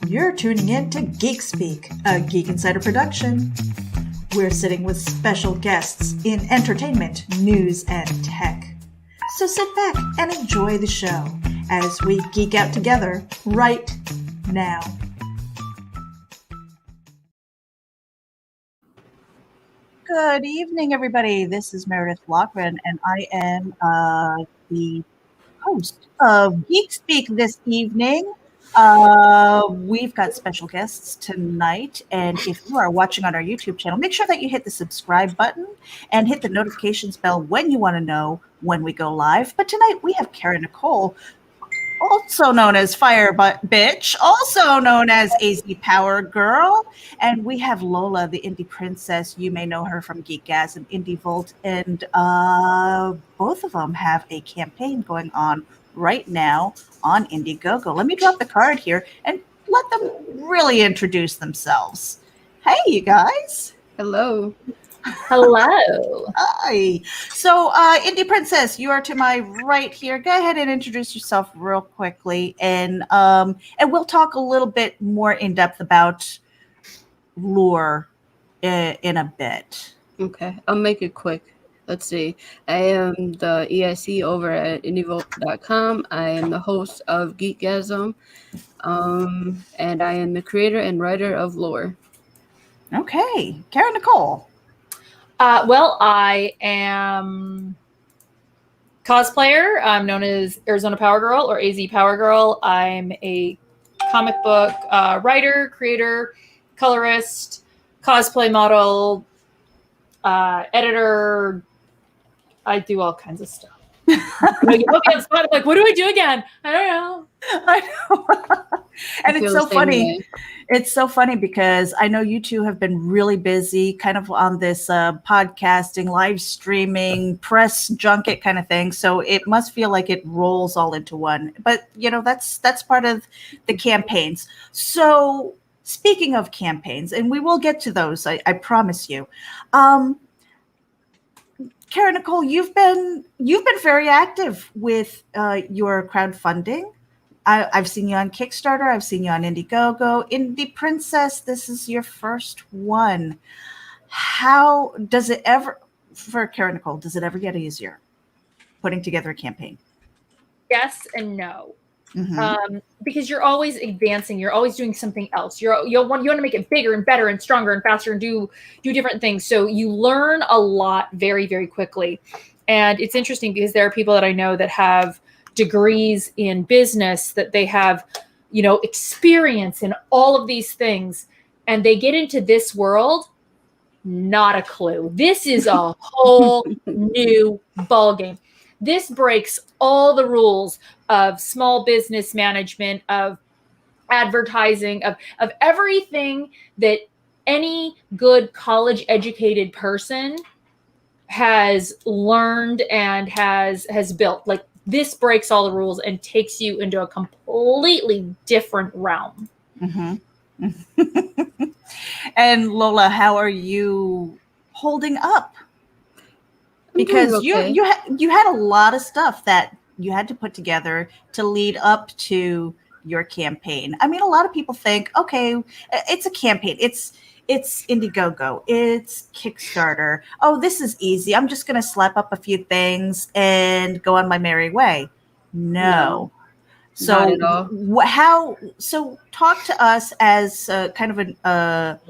You're tuning in to Geek Speak, a Geek Insider production. We're sitting with special guests in entertainment, news, and tech. So sit back and enjoy the show as we geek out together right now. Good evening, everybody. This is Meredith Loughran, and I am the host of Geek Speak this evening. We've got special guests tonight, and if you are watching on our YouTube channel, make sure that you hit the subscribe button and hit the notifications bell when you want to know when we go live. But tonight we have Cara Nicole, also known as Firebitch, also known as AZ Powergirl, and we have Lola, the indie princess. You may know her from Geekgasm, Indie Volt, and both of them have a campaign going on right now on IndieGoGo. Let me drop the card here and let them really introduce themselves. Hey, you guys. Hello. Hello. Hi. So, Indie Princess, you are to my right here. Go ahead and introduce yourself real quickly, and we'll talk a little bit more in depth about lore in a bit. Okay, I'll make it quick. Let's see. I am the EIC over at IndieGoGo.com. I am the host of Geekgasm, and I am the creator and writer of lore. Okay, Cara Nicole. Well, I am cosplayer. I'm known as Arizona Power Girl or AZ Power Girl. I'm a comic book writer, creator, colorist, cosplay model, editor. I do all kinds of stuff. You put me on the spot, I'm like, what do I do again? I don't know. I know. And it's so funny. Way. It's so funny because I know you two have been really busy kind of on this podcasting, live streaming, press junket kind of thing. So it must feel like it rolls all into one. But, you know, that's part of the campaigns. So speaking of campaigns, and we will get to those, I promise you. Cara Nicole, you've been very active with your crowdfunding. I've seen you on Kickstarter. I've seen you on IndieGoGo. Indie Princess, this is your first one. How does it ever, for Cara Nicole, does it ever get easier putting together a campaign? Yes and no. Mm-hmm. Because you're always advancing. You're always doing something else. You want to make it bigger and better and stronger and faster and do different things. So you learn a lot very, very quickly. And it's interesting because there are people that I know that have degrees in business, that they have, experience in all of these things, and they get into this world, not a clue. This is a whole new ballgame. This breaks all the rules of small business management, of advertising, of everything that any good college educated person has learned and has built. Like, this breaks all the rules and takes you into a completely different realm. Mm-hmm. And Lola, how are you holding up? Because okay. you had a lot of stuff that you had to put together to lead up to your campaign. I mean, a lot of people think, okay, it's a campaign. It's IndieGoGo. It's Kickstarter. Oh, this is easy. I'm just going to slap up a few things and go on my merry way. No. So not at all. So talk to us as kind of a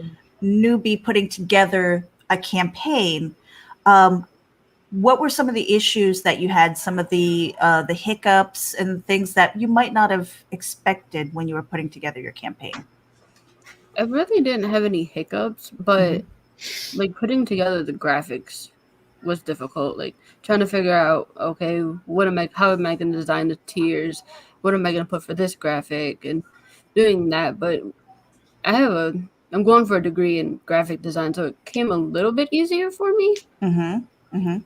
newbie putting together a campaign. What were some of the issues that you had, some of the hiccups and things that you might not have expected when you were putting together your campaign? I really didn't have any hiccups, but like putting together the graphics was difficult. Like trying to figure out, okay, how am I going to design the tiers? What am I going to put for this graphic? And doing that. But I'm going for a degree in graphic design, so it came a little bit easier for me. Mm-hmm. Mm-hmm.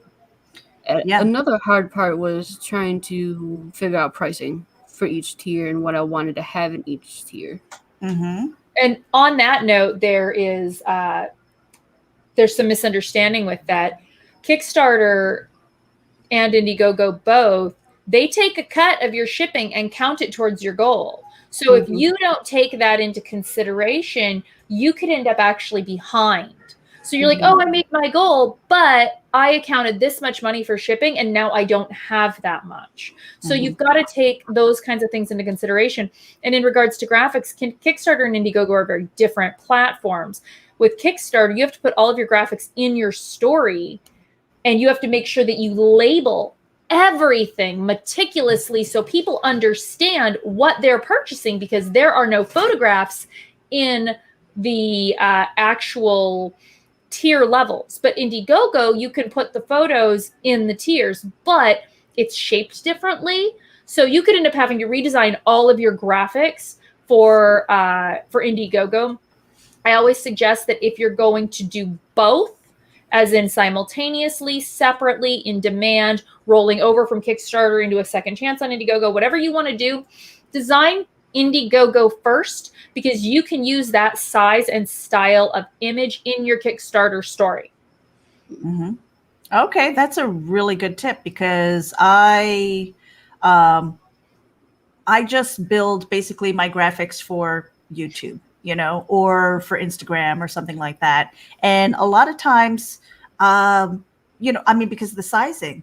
Yeah. Another hard part was trying to figure out pricing for each tier and what I wanted to have in each tier. Mm-hmm. And on that note, there's some misunderstanding with that. Kickstarter and IndieGoGo both they take a cut of your shipping and count it towards your goal. So if you don't take that into consideration, you could end up actually behind. So you're like, oh, I made my goal, but I accounted this much money for shipping and now I don't have that much. So you've got to take those kinds of things into consideration. And in regards to graphics, Kickstarter and IndieGoGo are very different platforms. With Kickstarter, you have to put all of your graphics in your story, and you have to make sure that you label everything meticulously so people understand what they're purchasing, because there are no photographs in the actual tier levels. But IndieGoGo, you can put the photos in the tiers, but it's shaped differently. So you could end up having to redesign all of your graphics for IndieGoGo. I always suggest that if you're going to do both, as in simultaneously, separately, in demand, rolling over from Kickstarter into a second chance on IndieGoGo, whatever you want to do, design IndieGoGo first, because you can use that size and style of image in your Kickstarter story. Okay, that's a really good tip, because I just build basically my graphics for YouTube, or for Instagram or something like that. And a lot of times, because of the sizing,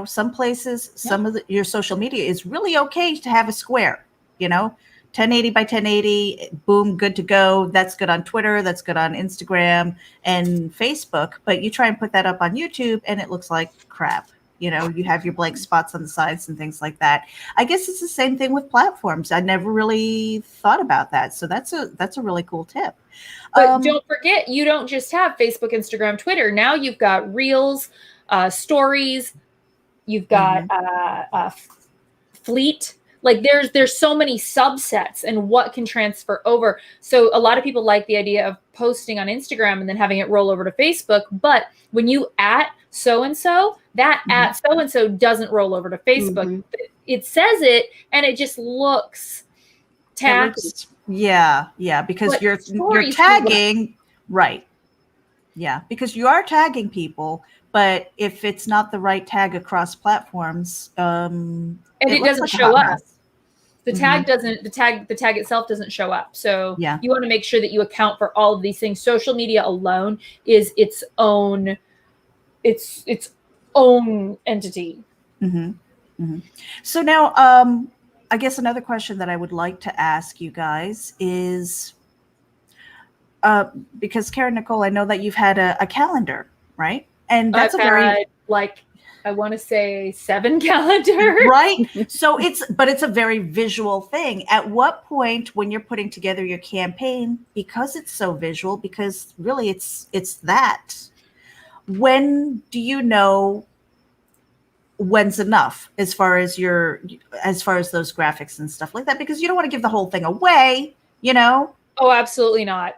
some places, some of your social media is really okay to have a square, 1080 by 1080, boom, good to go. That's good on Twitter. That's good on Instagram and Facebook. But you try and put that up on YouTube and it looks like crap. You have your blank spots on the sides and things like that. I guess it's the same thing with platforms. I never really thought about that. So that's a really cool tip. But don't forget, you don't just have Facebook, Instagram, Twitter. Now you've got Reels, stories. You've got Fleet. Like there's so many subsets and what can transfer over. So a lot of people like the idea of posting on Instagram and then having it roll over to Facebook. But when you at so-and-so, that at so-and-so doesn't roll over to Facebook. It says it and it just looks tacky. Because you're tagging, right. Yeah, because you are tagging people, but if it's not the right tag across platforms, and it doesn't show up. The tag doesn't, the tag itself doesn't show up. So you want to make sure that you account for all of these things. Social media alone is its own entity. So now, I guess another question that I would like to ask you guys is, because Cara Nicole, I know that you've had a calendar, right? And that's I want to say 7 calendars. Right. So it's a very visual thing. At what point, when you're putting together your campaign, because it's so visual, because really it's that, when do you know when's enough as far as those graphics and stuff like that? Because you don't want to give the whole thing away, Oh, absolutely not.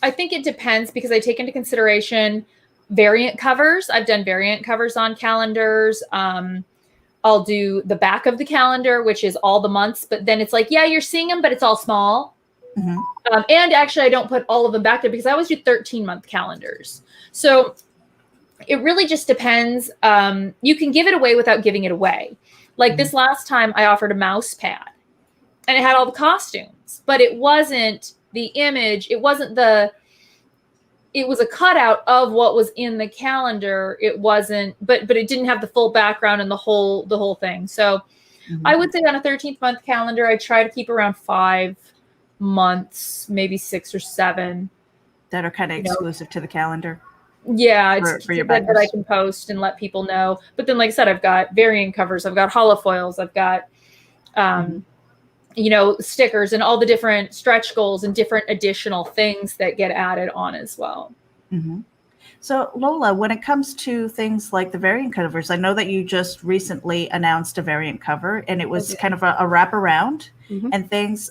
I think it depends, because I take into consideration variant covers. I've done variant covers on calendars. I'll do the back of the calendar, which is all the months, but then it's like, yeah, you're seeing them, but it's all small. And actually I don't put all of them back there, because I always do 13-month calendars. So it really just depends. You can give it away without giving it away. Like this last time I offered a mouse pad and it had all the costumes, but it wasn't the image. It was a cutout of what was in the calendar. It wasn't, but it didn't have the full background and the whole thing. So I would say on a 13th month calendar, I try to keep around 5 months, maybe 6 or 7 that are kind of exclusive to the calendar. Yeah, it's for your that I can post and let people know. But then, like I said, I've got variant covers, I've got holofoils, I've got stickers and all the different stretch goals and different additional things that get added on as well. So Lola, when it comes to things like the variant covers, I know that you just recently announced a variant cover, and it was kind of a wraparound and things.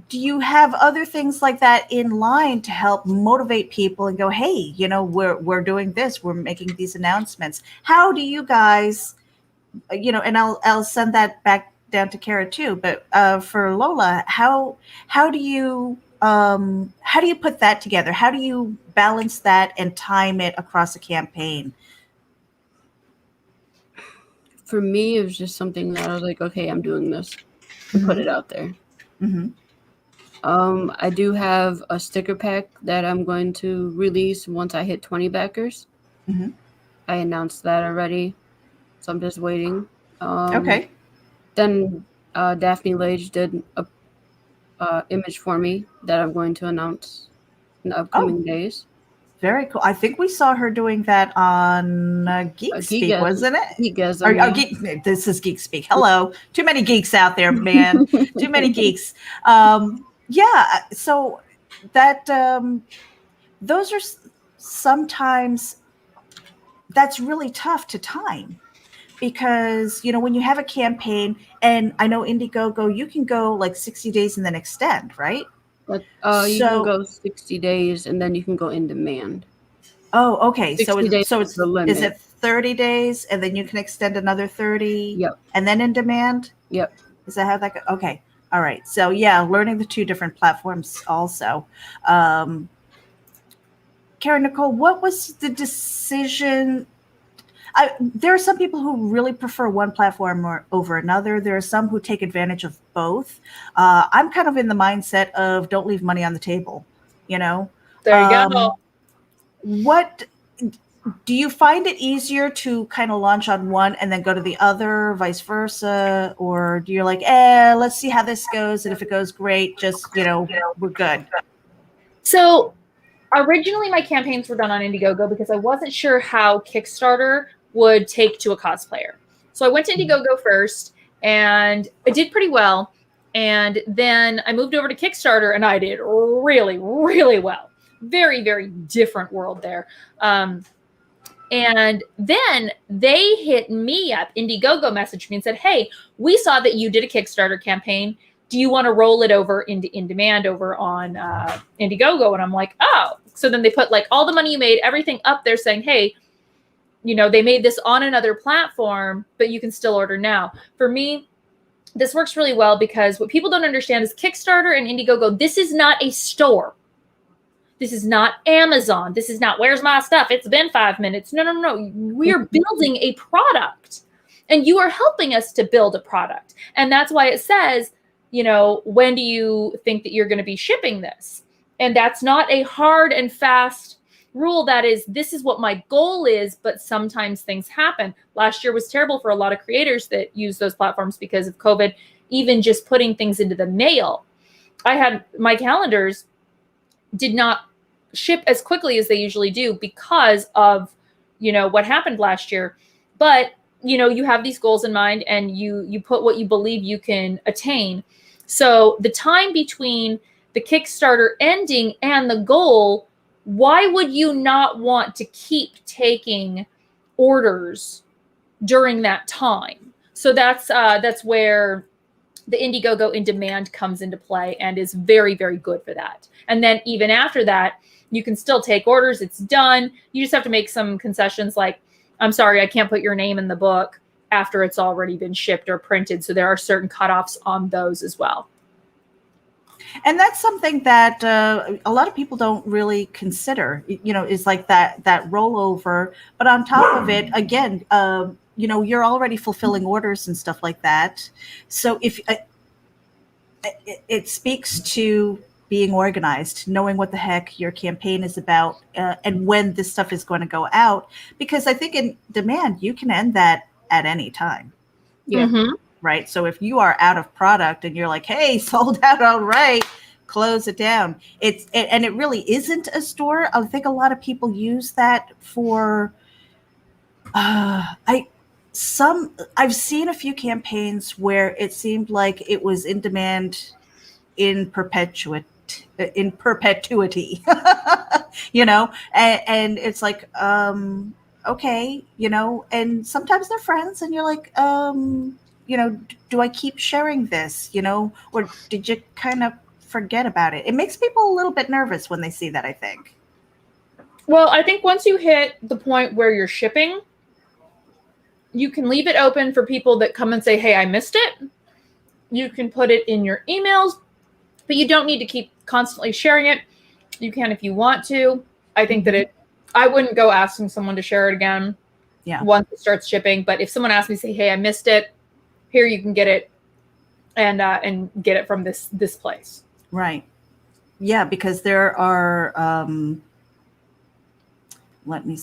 Do you have other things like that in line to help motivate people and go, hey, we're doing this, we're making these announcements? How do you guys, and I'll send that back down to Cara too, but for Lola, how do you put that together? How do you balance that and time it across a campaign? for me, it was just something that I was like, okay, I'm doing this. And put it out there. I do have a sticker pack that I'm going to release once I hit 20 backers. I announced that already, so I'm just waiting. Okay. Then Daphne Lage did a image for me that I'm going to announce in the upcoming days. Very cool. I think we saw her doing that on Geek Speak, wasn't it? Geekgasm, yeah. Geek, this is Geek Speak. Hello. Too many geeks out there, man. Too many geeks. Yeah. So that those are sometimes that's really tough to time because when you have a campaign, and I know IndieGoGo, you can go like 60 days and then extend, right? But you can go 60 days and then you can go in demand. Oh, okay. 60 days is the limit. Is it 30 days and then you can extend another 30? Yep. And then in demand? Yep. Is that how that goes? Okay. All right. So yeah, learning the two different platforms also. Cara Nicole, what was the decision? There are some people who really prefer one platform over another. There are some who take advantage of both. I'm kind of in the mindset of don't leave money on the table, There you go. What do you find it easier to kind of launch on one and then go to the other, vice versa? Or do you like, let's see how this goes. And if it goes great, just, we're good. So originally my campaigns were done on IndieGoGo because I wasn't sure how Kickstarter would take to a cosplayer. So I went to IndieGoGo first and I did pretty well. And then I moved over to Kickstarter and I did really, really well. Very, very different world there. And then they hit me up. IndieGoGo messaged me and said, hey, we saw that you did a Kickstarter campaign. Do you want to roll it over into in demand over on IndieGoGo? And I'm like, oh. So then they put like all the money you made, everything up there saying, hey, they made this on another platform, but you can still order now. For me, this works really well because what people don't understand is Kickstarter and IndieGoGo, this is not a store. This is not Amazon. This is not, where's my stuff? It's been 5 minutes. No. We are building a product and you are helping us to build a product. And that's why it says, when do you think that you're going to be shipping this? And that's not a hard and fast rule that is, this is what my goal is, but sometimes things happen. Last year was terrible for a lot of creators that use those platforms because of COVID, even just putting things into the mail. I had my calendars did not ship as quickly as they usually do because of, what happened last year. But, you have these goals in mind and you put what you believe you can attain. So the time between the Kickstarter ending and the goal, why would you not want to keep taking orders during that time? So that's where the IndieGoGo in demand comes into play and is very, very good for that. And then even after that, you can still take orders. It's done. You just have to make some concessions like, I'm sorry, I can't put your name in the book after it's already been shipped or printed. So there are certain cutoffs on those as well. And that's something that a lot of people don't really consider, is like that rollover. But on top of it, again, you're already fulfilling orders and stuff like that. So if it speaks to being organized, knowing what the heck your campaign is about and when this stuff is going to go out, because I think in demand, you can end that at any time. Yeah. Mm-hmm. Right. So if you are out of product and you're like, hey, sold out, all right, close it down. And it really isn't a store. I think a lot of people use that for I've seen a few campaigns where it seemed like it was in demand in perpetuity, and it's like, okay, and sometimes they're friends and you're like, do I keep sharing this, or did you kind of forget about it? It makes people a little bit nervous when they see that, I think. Well, I think once you hit the point where you're shipping, you can leave it open for people that come and say, hey, I missed it. You can put it in your emails, but you don't need to keep constantly sharing it. You can if you want to. I think that I wouldn't go asking someone to share it again. Yeah. once it starts shipping. But if someone asks me, say, hey, I missed it, here you can get it, and get it from this place. Right. Yeah, because there are let me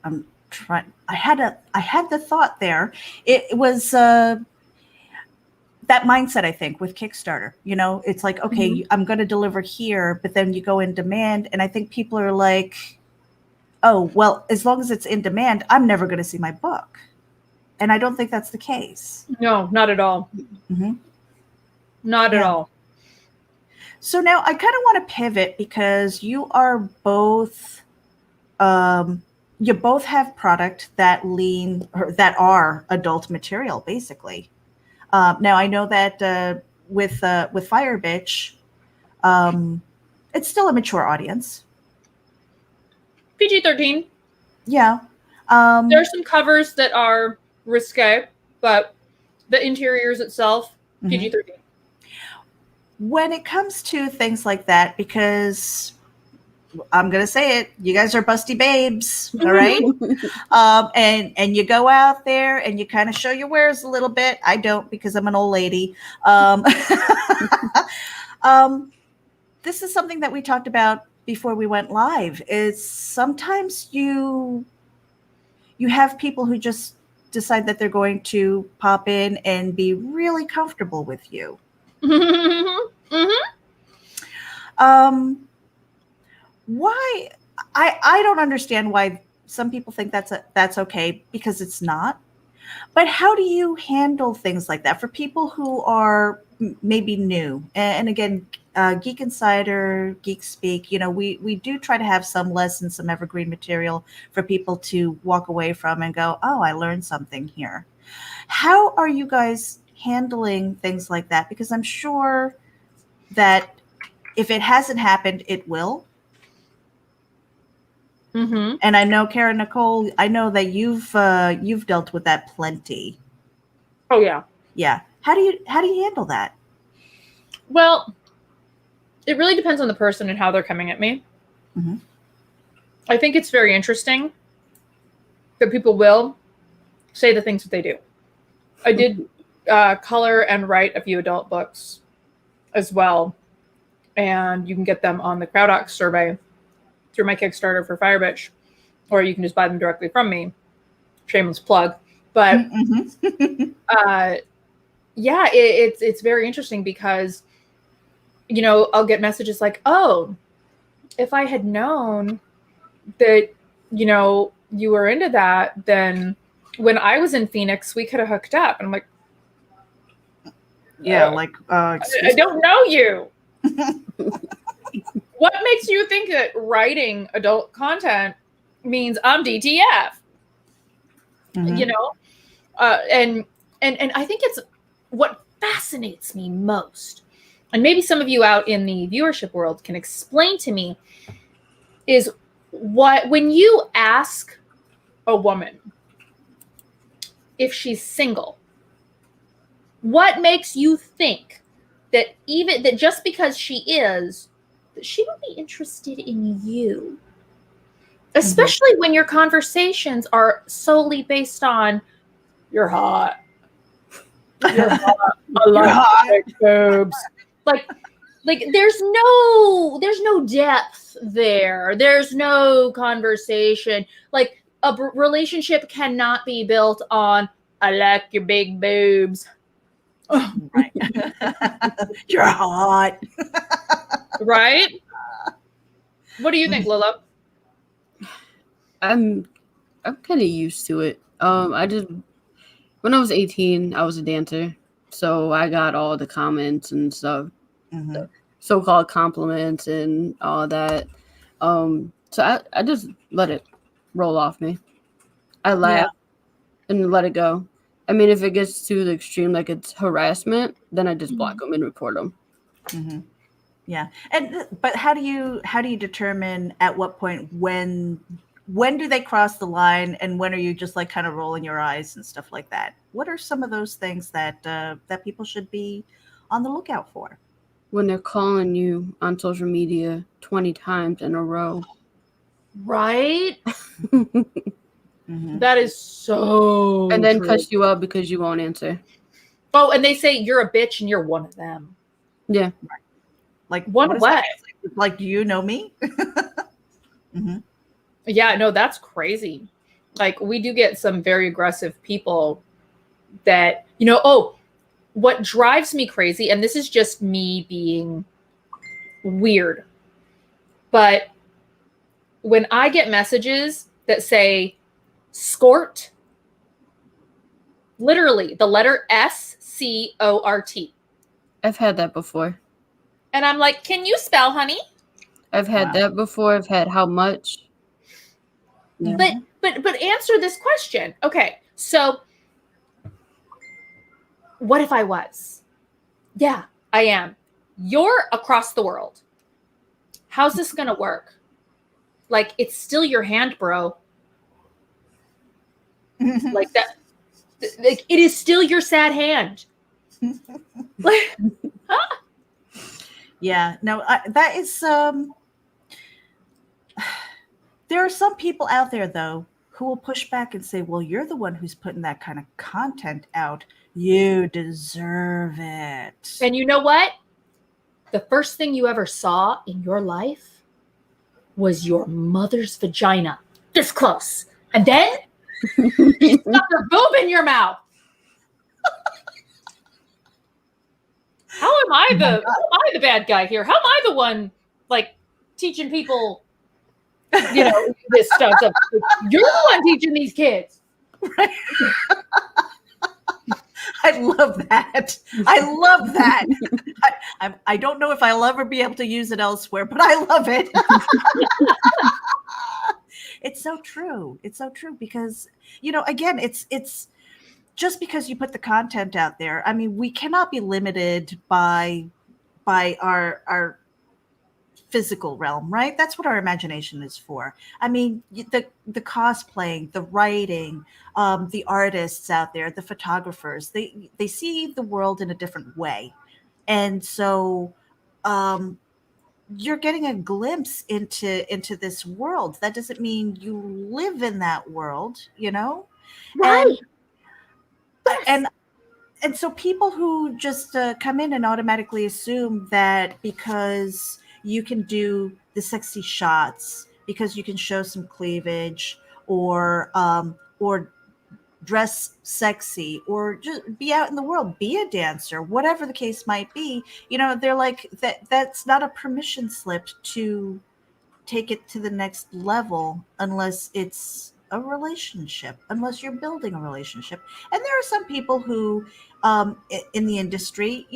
I'm trying I had the thought there. It was that mindset, I think, with Kickstarter. It's like, okay, I'm going to deliver here, but then you go in demand, and I think people are like, oh, well, as long as it's in demand, I'm never going to see my book. And I don't think that's the case. No, not at all. Mm-hmm. Not at all. So now I kind of want to pivot, because you are both, you both have product that that are adult material, basically. Now I know that with Firebitch, it's still a mature audience. PG-13. Yeah. There are some covers that are risque, but the interiors itself, PG-13. When it comes to things like that, because I'm going to say it, you guys are busty babes, all right? And you go out there and you kind of show your wares a little bit. I don't, because I'm an old lady. This is something that we talked about before we went live, is sometimes you have people who just decide that they're going to pop in and be really comfortable with you. Why? I don't understand why some people think that's okay, because it's not. But how do you handle things like that for people who are maybe new? And again, Geek Insider, Geek Speak, we do try to have some lessons, some evergreen material for people to walk away from and go, oh, I learned something here. How are you guys handling things like that? Because I'm sure that if it hasn't happened, it will. And I know, Cara Nicole, I know that you've dealt with that plenty. Oh yeah. Yeah. How do you handle that? Well, it really depends on the person and how they're coming at me. I think it's very interesting that people will say the things that they do. I did color and write a few adult books as well, and you can get them on the CrowdOx survey through my Kickstarter for Firebitch, or you can just buy them directly from me. Shameless plug. But yeah, it's very interesting, because I'll get messages like, oh, if I had known that you were into that, then when I was in Phoenix, we could have hooked up. And I'm like, yeah, I don't know you. What makes you think that writing adult content means I'm DTF? And I think it's what fascinates me most, and maybe some of you out in the viewership world can explain to me, is when you ask a woman if she's single, what makes you think that just because she is, that she would be interested in you? Especially when your conversations are solely based on, you're hot. You're hot. I like big boobs. Like there's no depth there. There's no conversation. Like, a relationship cannot be built on, I like your big boobs. Right. You're hot. Right? What do you think, Lola? I'm kind of used to it. When I was 18, I was a dancer, so I got all the comments and stuff, the so-called compliments and all that. So I just let it roll off me. I laugh and let it go. I mean, if it gets to the extreme, like it's harassment, then I just block them and report them. Yeah, but how do you determine at what point, when do they cross the line, and when are you just like kind of rolling your eyes and stuff like that? What are some of those things that that people should be on the lookout for? When they're calling you on social media 20 times in a row. Right? That is so And then true. cuss you out because you won't answer. Oh, and they say you're a bitch and you're one of them. Yeah. Like, One what is what? that? Like, do you know me? Yeah, no, that's crazy. Like, we do get some very aggressive people that, what drives me crazy, and this is just me being weird, but when I get messages that say scort, literally the letter SCORT, I've had that before. and I'm like, can you spell, honey? I've had that before. I've had how much? But answer this question. Okay, so what if I was? Yeah, I am. You're across the world. How's this gonna work? Like, it's still your hand, bro. Like that. Like, it is still your sad hand. Like, Yeah, no, that is there are some people out there though who will push back and say, well, you're the one who's putting that kind of content out, you deserve it. and you know what? The first thing you ever saw in your life was your mother's vagina this close, and then she stuck her boob in your mouth. How am I the bad guy here? How am I the one, like, teaching people, this stuff? You're the one teaching these kids. Right? I love that. I love that. I don't know if I'll ever be able to use it elsewhere, but I love it. It's so true. It's so true because, again, it's just because you put the content out there. I mean, we cannot be limited by our physical realm, right? That's what our imagination is for. I mean, the cosplaying, the writing, the artists out there, the photographers, they see the world in a different way, and so you're getting a glimpse into this world. That doesn't mean you live in that world, Right. And so people who just come in and automatically assume that because you can do the sexy shots, because you can show some cleavage, or dress sexy, or just be out in the world, be a dancer, whatever the case might be, they're like that's not a permission slip to take it to the next level unless it's a relationship, unless you're building a relationship. And there are some people who, in the industry,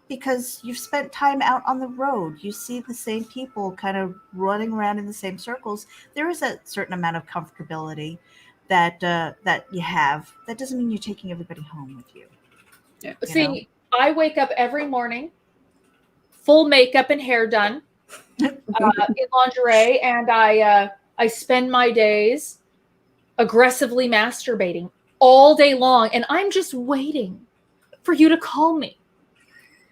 because you've spent time out on the road, you see the same people kind of running around in the same circles. There is a certain amount of comfortability that you have. That doesn't mean you're taking everybody home with you. Yeah. See, I wake up every morning, full makeup and hair done, in lingerie, and I spend my days aggressively masturbating all day long, and I'm just waiting for you to call me,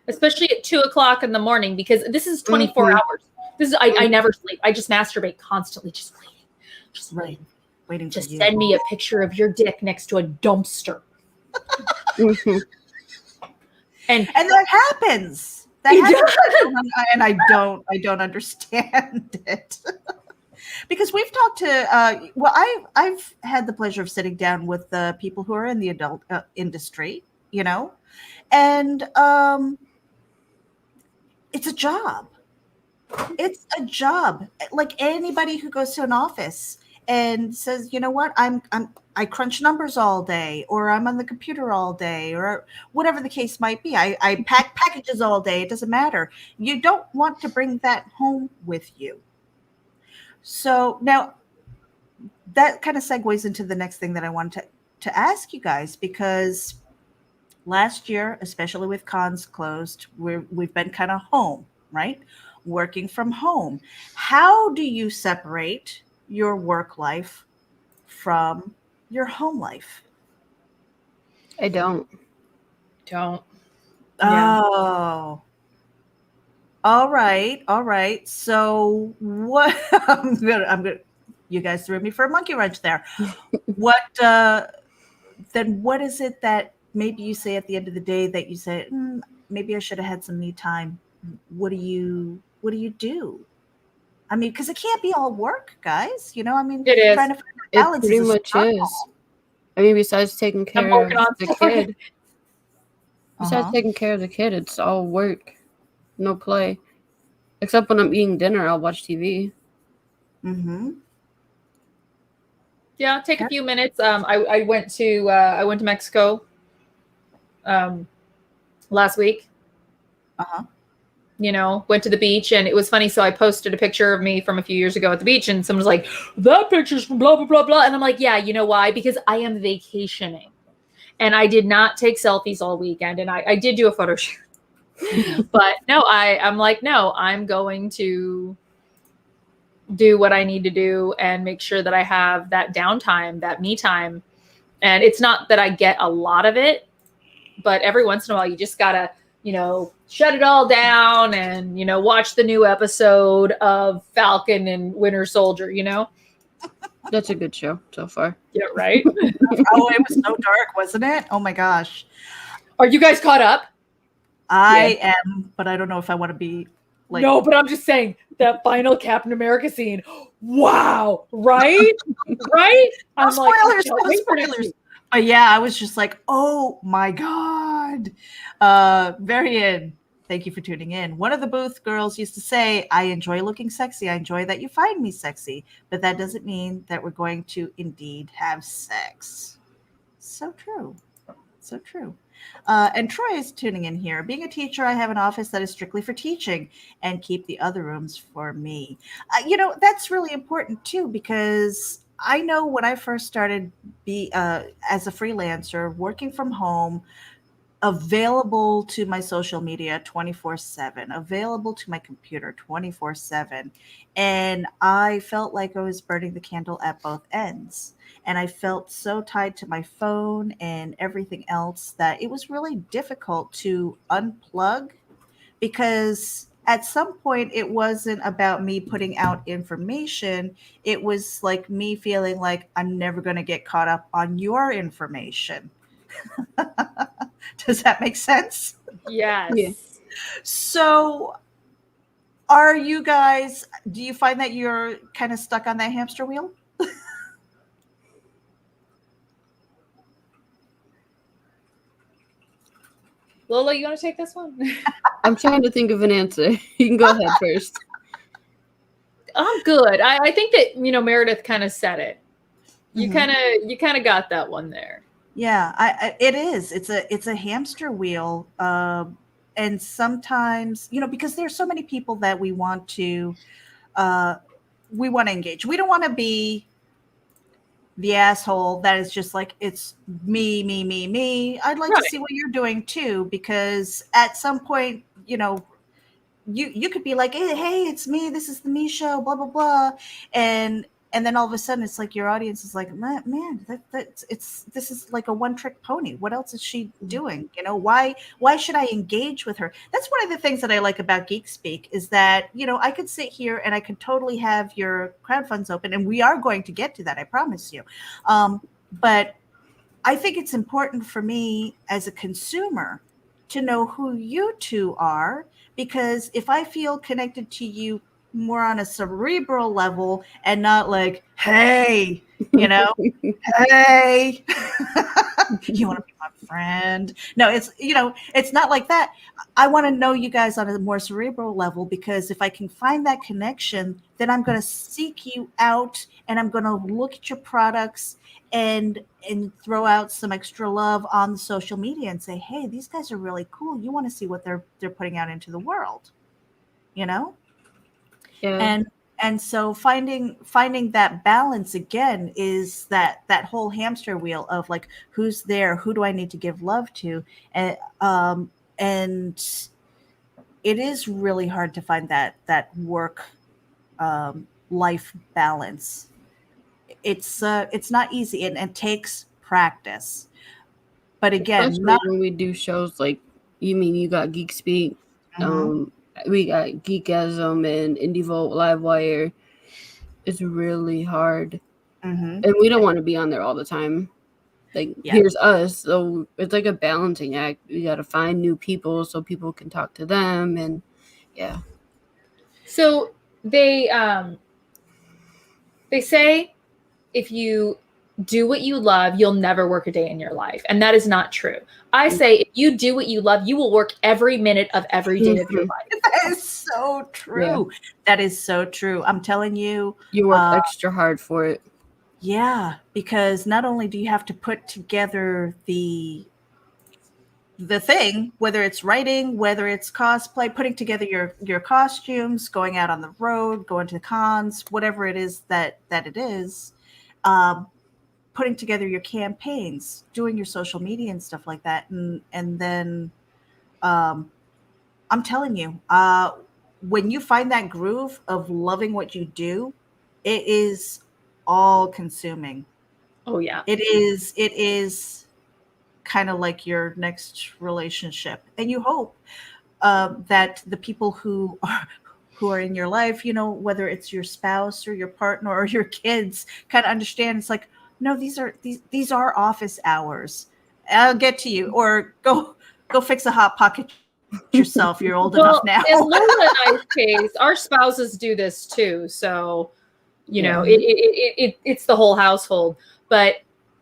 especially at 2:00 in the morning, because this is 24 hours. This is I never sleep. I just masturbate constantly, just waiting, waiting just for you. send me a picture of your dick next to a dumpster. And that happens. That happens, and I don't understand it. Because we've talked to, I've had the pleasure of sitting down with the people who are in the adult industry, and it's a job. It's a job. Like anybody who goes to an office and says, you know what, I crunch numbers all day, or I'm on the computer all day, or whatever the case might be. I pack packages all day. It doesn't matter. You don't want to bring that home with you. So now that kind of segues into the next thing that I wanted to ask you guys, because last year, especially with cons closed, we've been kind of home, right? Working from home. How do you separate your work life from your home life? I don't. Yeah. Oh. All right. So what I'm gonna You guys threw me for a monkey wrench there. What then? What is it that maybe you say at the end of the day that you say, maybe I should have had some me time? What do you do? I mean, because it can't be all work, guys. You know, I mean, It is. trying to find a It balance pretty is a much struggle. is. I mean, besides taking I'm care working of on the stuff right kid, it's all work, no play. Except when I'm eating dinner, I'll watch TV. Mm-hmm. Yeah, take a few minutes. I went to Mexico last week. You know, went to the beach, and it was funny. So I posted a picture of me from a few years ago at the beach, and someone was like, "That picture's from blah blah blah blah," and I'm like, "Yeah, you know why? Because I am vacationing, and I did not take selfies all weekend, and I did do a photo shoot, but no, I'm like, no, I'm going to do what I need to do and make sure that I have that downtime, that me time, and it's not that I get a lot of it, but every once in a while, you just gotta, you know, shut it all down and, you know, watch the new episode of Falcon and Winter Soldier, you know? That's a good show so far. Yeah, right? Oh, it was so dark, wasn't it? Oh my gosh. Are you guys caught up? I am, but I don't know if I want to be like. No, but I'm just saying that final Captain America scene. Wow, right? Right? No I'm spoilers, like, no spoilers. But yeah, I was just like, oh my God. Varian, thank you for tuning in. One of the booth girls used to say, I enjoy looking sexy. I enjoy that you find me sexy. But that doesn't mean that we're going to indeed have sex. So true. So true. And Troy is tuning in here. Being a teacher, I have an office that is strictly for teaching and keep the other rooms for me. You know, that's really important too, because I know when I first started as a freelancer, working from home, available to my social media 24/7, available to my computer 24/7. And I felt like I was burning the candle at both ends. And I felt so tied to my phone and everything else that it was really difficult to unplug, because at some point it wasn't about me putting out information. It was like me feeling like I'm never going to get caught up on your information. Does that make sense? Yes. Yeah. So do you find that you're kind of stuck on that hamster wheel? Lola, you want to take this one? I'm trying to think of an answer. You can go ahead first. I'm good. I think that, you know, Meredith kind of said it. You kind of got that one there. Yeah, it is. It's a hamster wheel, and sometimes, you know, because there's so many people that we want to engage. We don't want to be the asshole that is just like, it's me, me, me, me. I'd like to see what you're doing too, because at some point, you know, you could be like, hey, it's me. This is the me show, blah blah blah, and then all of a sudden it's like your audience is like, man, this is like a one trick pony. What else is she doing? You know, why should I engage with her? That's one of the things that I like about Geek Speak, is that, you know, I could sit here and I could totally have your crowdfunds open, and we are going to get to that, I promise you. But I think it's important for me as a consumer to know who you two are, because if I feel connected to you more on a cerebral level and not like, hey, you know, hey, you want to be my friend? No, it's, you know, it's not like that. I want to know you guys on a more cerebral level, because if I can find that connection, then I'm going to seek you out and I'm going to look at your products and throw out some extra love on the social media and say, hey, these guys are really cool. You want to see what they're putting out into the world, you know? Yeah. And so finding that balance again is that whole hamster wheel of like, who's there? Who do I need to give love to? And it is really hard to find that work life balance. It's not easy, and it takes practice. But again, especially when we do shows like, you got Geek Speak, we got Geekasm and IndieVolt Livewire. is really hard. Mm-hmm. And we don't want to be on there all the time. Like, here's us. So it's like a balancing act. You got to find new people so people can talk to them. And yeah. So they say if you do what you love, you'll never work a day in your life. And that is not true. I say if you do what you love, you will work every minute of every day of your life. That is so true. Yeah. That is so true. I'm telling you. You work extra hard for it. Yeah, because not only do you have to put together the thing, whether it's writing, whether it's cosplay, putting together your costumes, going out on the road, going to cons, whatever it is that it is, putting together your campaigns, doing your social media and stuff like that, and then I'm telling you, when you find that groove of loving what you do, it is all consuming. Oh yeah. It is kind of like your next relationship. And you hope that the people who are in your life, whether it's your spouse or your partner or your kids, kind of understand it's like, no, these are office hours. I'll get to you, or go fix a hot pocket yourself. You're old enough now. In Lola and I's case, our spouses do this too. So, it's the whole household. But,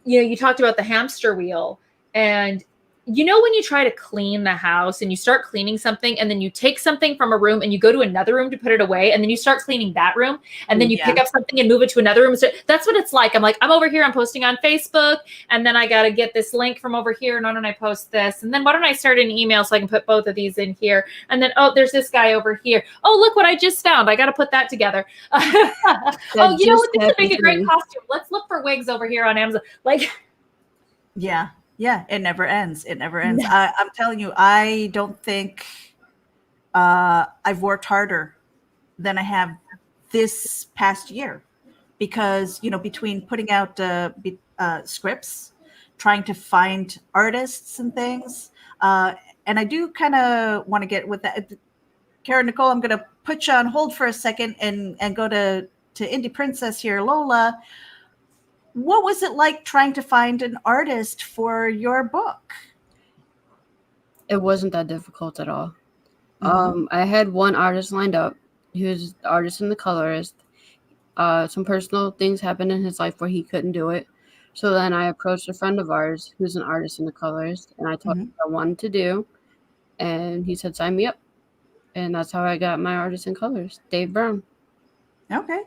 you talked about the hamster wheel, and when you try to clean the house and you start cleaning something and then you take something from a room and you go to another room to put it away and then you start cleaning that room and then you pick up something and move it to another room. So that's what it's like. I'm like, I'm over here, I'm posting on Facebook, and then I got to get this link from over here. And why don't I post this? And then why don't I start an email so I can put both of these in here? And then, oh, there's this guy over here. Oh, look what I just found. I got to put that together. Oh, you know what? This would make a great costume. Let's look for wigs over here on Amazon. Like, yeah. Yeah, it never ends. It never ends. I'm telling you, I don't think I've worked harder than I have this past year, because between putting out scripts, trying to find artists and things, and I do kind of want to get with that. Cara Nicole, I'm going to put you on hold for a second and go to Indie Princess here, Lola. What was it like trying to find an artist for your book? It wasn't that difficult at all. Mm-hmm. I had one artist lined up. He was the artist and the colorist. Some personal things happened in his life where he couldn't do it. So then I approached a friend of ours who's an artist and the colorist, and I told him what I wanted to do. And he said, sign me up. And that's how I got my artist and colorist, Dave Brown. Okay.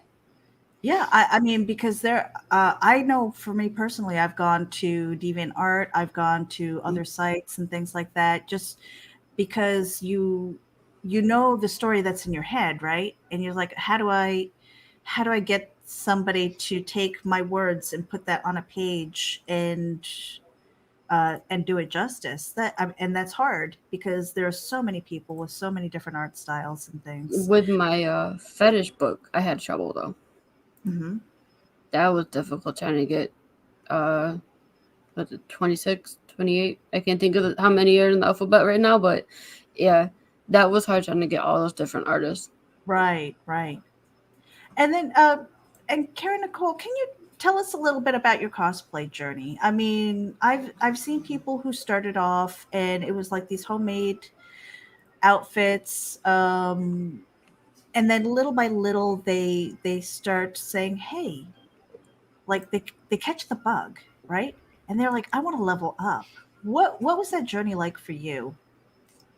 Yeah, I mean, because I know for me personally, I've gone to DeviantArt, I've gone to other sites and things like that, just because you know the story that's in your head, right? And you're like, how do I get somebody to take my words and put that on a page and do it justice? And that's hard, because there are so many people with so many different art styles and things. With my fetish book, I had trouble though. Mm-hmm. That was difficult trying to get, was it 26, 28? I can't think of how many are in the alphabet right now, but yeah, that was hard trying to get all those different artists. Right. And then, and Cara Nicole, can you tell us a little bit about your cosplay journey? I mean, I've seen people who started off and it was like these homemade outfits, and then little by little, they start saying, hey, like they catch the bug, right? And they're like, I want to level up. What was that journey like for you?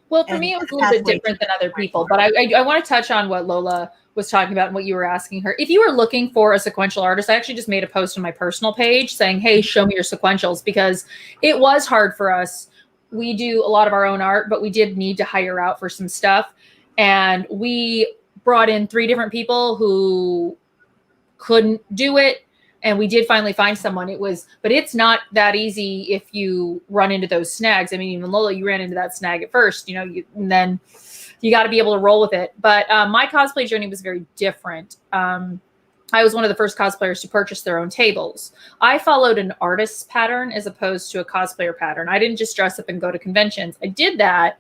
Well, for me, it was a little bit different than other people. But I want to touch on what Lola was talking about and what you were asking her. If you were looking for a sequential artist, I actually just made a post on my personal page saying, hey, show me your sequentials, because it was hard for us. We do a lot of our own art, but we did need to hire out for some stuff. And we brought in 3 different people who couldn't do it. And we did finally find someone. But it's not that easy if you run into those snags. I mean, even Lola, you ran into that snag at first, and then you got to be able to roll with it. But my cosplay journey was very different. I was one of the first cosplayers to purchase their own tables. I followed an artist's pattern as opposed to a cosplayer pattern. I didn't just dress up and go to conventions. I did that,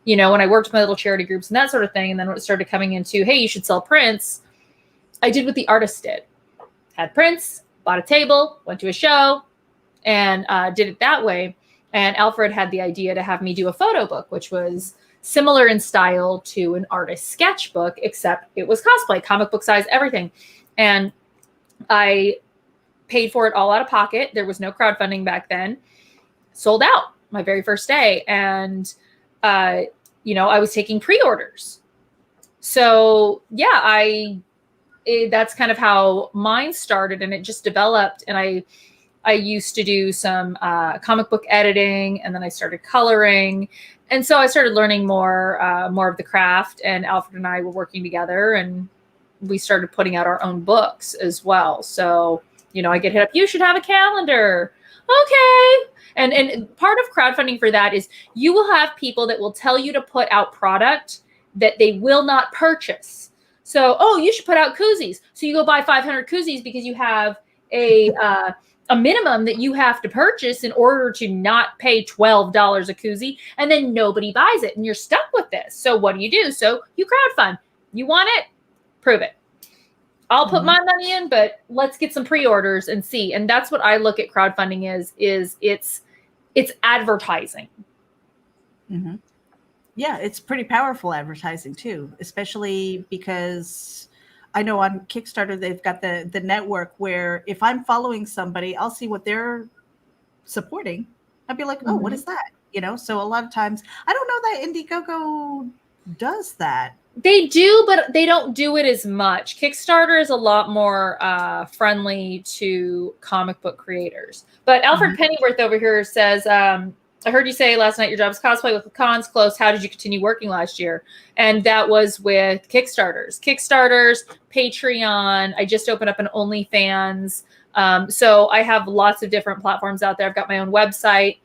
when I worked with my little charity groups and that sort of thing. And then when it started coming into, hey, you should sell prints, I did what the artist did. Had prints, bought a table, went to a show, and did it that way. And Alfred had the idea to have me do a photo book, which was similar in style to an artist's sketchbook, except it was cosplay, comic book size, everything. And I paid for it all out of pocket. There was no crowdfunding back then. Sold out my very first day. And, I was taking pre-orders. So yeah, that's kind of how mine started, and it just developed. And I used to do some comic book editing, and then I started coloring. And so I started learning more of the craft, and Alfred and I were working together, and we started putting out our own books as well. So, I get hit up, you should have a calendar. Okay. And part of crowdfunding for that is you will have people that will tell you to put out product that they will not purchase. So, you should put out koozies. So you go buy 500 koozies because you have a minimum that you have to purchase in order to not pay $12 a koozie, and then nobody buys it, and you're stuck with this. So what do? So you crowdfund. You want it? Prove it. I'll put my money in, but let's get some pre-orders and see. And that's what I look at crowdfunding is it's advertising. Mm-hmm. Yeah, it's pretty powerful advertising too, especially because I know on Kickstarter, they've got the network where if I'm following somebody, I'll see what they're supporting. I'd be like, oh, what is that? So a lot of times I don't know that IndieGoGo does that. They do, but they don't do it as much. Kickstarter is a lot more friendly to comic book creators. But Alfred Pennyworth over here says, I heard you say last night your job is cosplay with the cons close. How did you continue working last year? And that was with Kickstarters, Patreon. I just opened up an OnlyFans. So I have lots of different platforms out there. I've got my own website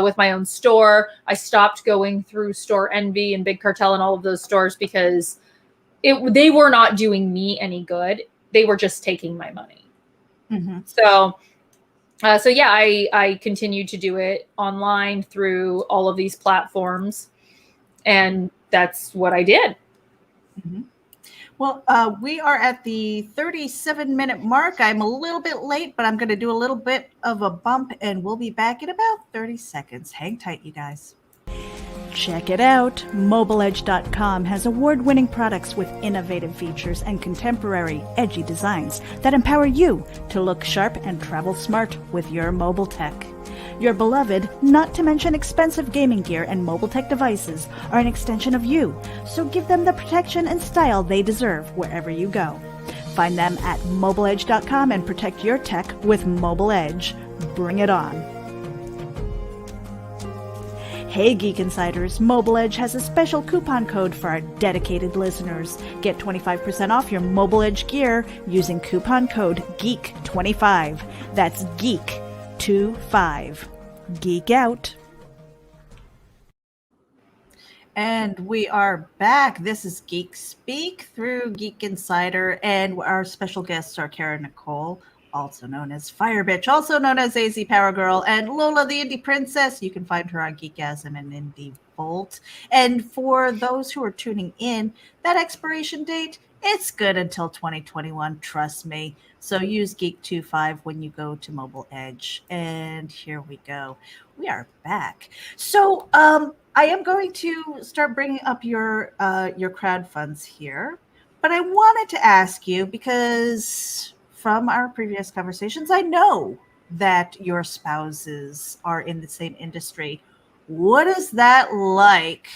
with my own store. I stopped going through Store Envy and Big Cartel and all of those stores because they were not doing me any good. They were just taking my money. Mm-hmm. So yeah, I continued to do it online through all of these platforms, and that's what I did. Mm-hmm. Well, we are at the 37-minute mark. I'm a little bit late, but I'm going to do a little bit of a bump, and we'll be back in about 30 seconds. Hang tight, you guys. Check it out. MobileEdge.com has award-winning products with innovative features and contemporary, edgy designs that empower you to look sharp and travel smart with your mobile tech. Your beloved, not to mention expensive gaming gear and mobile tech devices are an extension of you, so give them the protection and style they deserve wherever you go. Find them at MobileEdge.com and protect your tech with Mobile Edge. Bring it on. Hey Geek Insiders, Mobile Edge has a special coupon code for our dedicated listeners. Get 25% off your Mobile Edge gear using coupon code GEEK25. That's GEEK25. Geek out. And we are back. This is Geek Speak through Geek Insider, and our special guests are Cara Nicole, also known as Firebitch, also known as AZ Powergirl, and Lola, the Indie Princess. You can find her on Geekasm and Indie Volt. And for those who are tuning in, that expiration date, it's good until 2021, trust me. So use Geek25 when you go to Mobile Edge. And here we go. We are back. So I am going to start bringing up your crowd funds here. But I wanted to ask you, because from our previous conversations, I know that your spouses are in the same industry. What is that like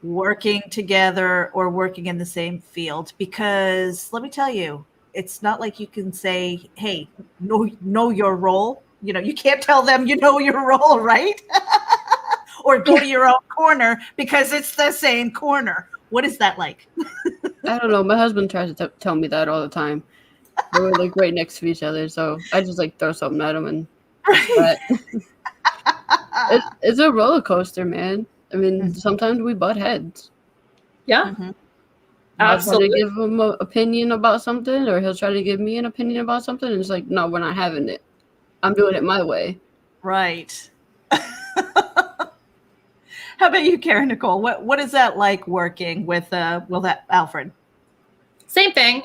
working together or working in the same field? Because let me tell you, it's not like you can say, hey, know your role. You can't tell them you know your role, right? Or go to your own corner because it's the same corner. What is that like? I don't know. My husband tries to tell me that all the time. We're like right next to each other, so I just like throw something at him, and it's a roller coaster, man. I mean, sometimes we butt heads. Yeah, absolutely. I'll try to give him an opinion about something, or he'll try to give me an opinion about something, and it's like, no, we're not having it. I'm doing it my way. Right. How about you, Cara Nicole? What is that like working with Alfred? Same thing.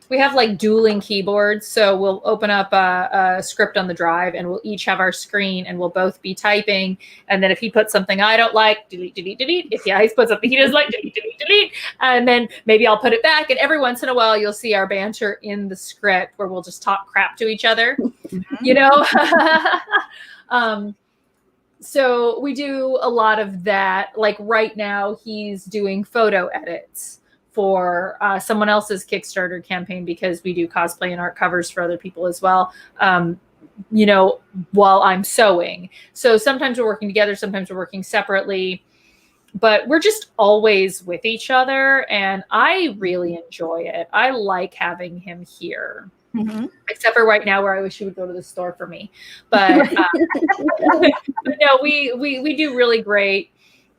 We have like dueling keyboards, so we'll open up a script on the drive, and we'll each have our screen, and we'll both be typing. And then if he puts something I don't like, delete, delete, delete. If he puts something he doesn't like, delete, delete, delete. And then maybe I'll put it back. And every once in a while, you'll see our banter in the script where we'll just talk crap to each other. You know. So we do a lot of that. Like right now, he's doing photo edits for someone else's Kickstarter campaign, because we do cosplay and art covers for other people as well, you know, while I'm sewing. So sometimes we're working together, sometimes we're working separately, but we're just always with each other. And I really enjoy it. I like having him here. Mm-hmm. Except for right now, where I wish he would go to the store for me. But, but no, we do really great.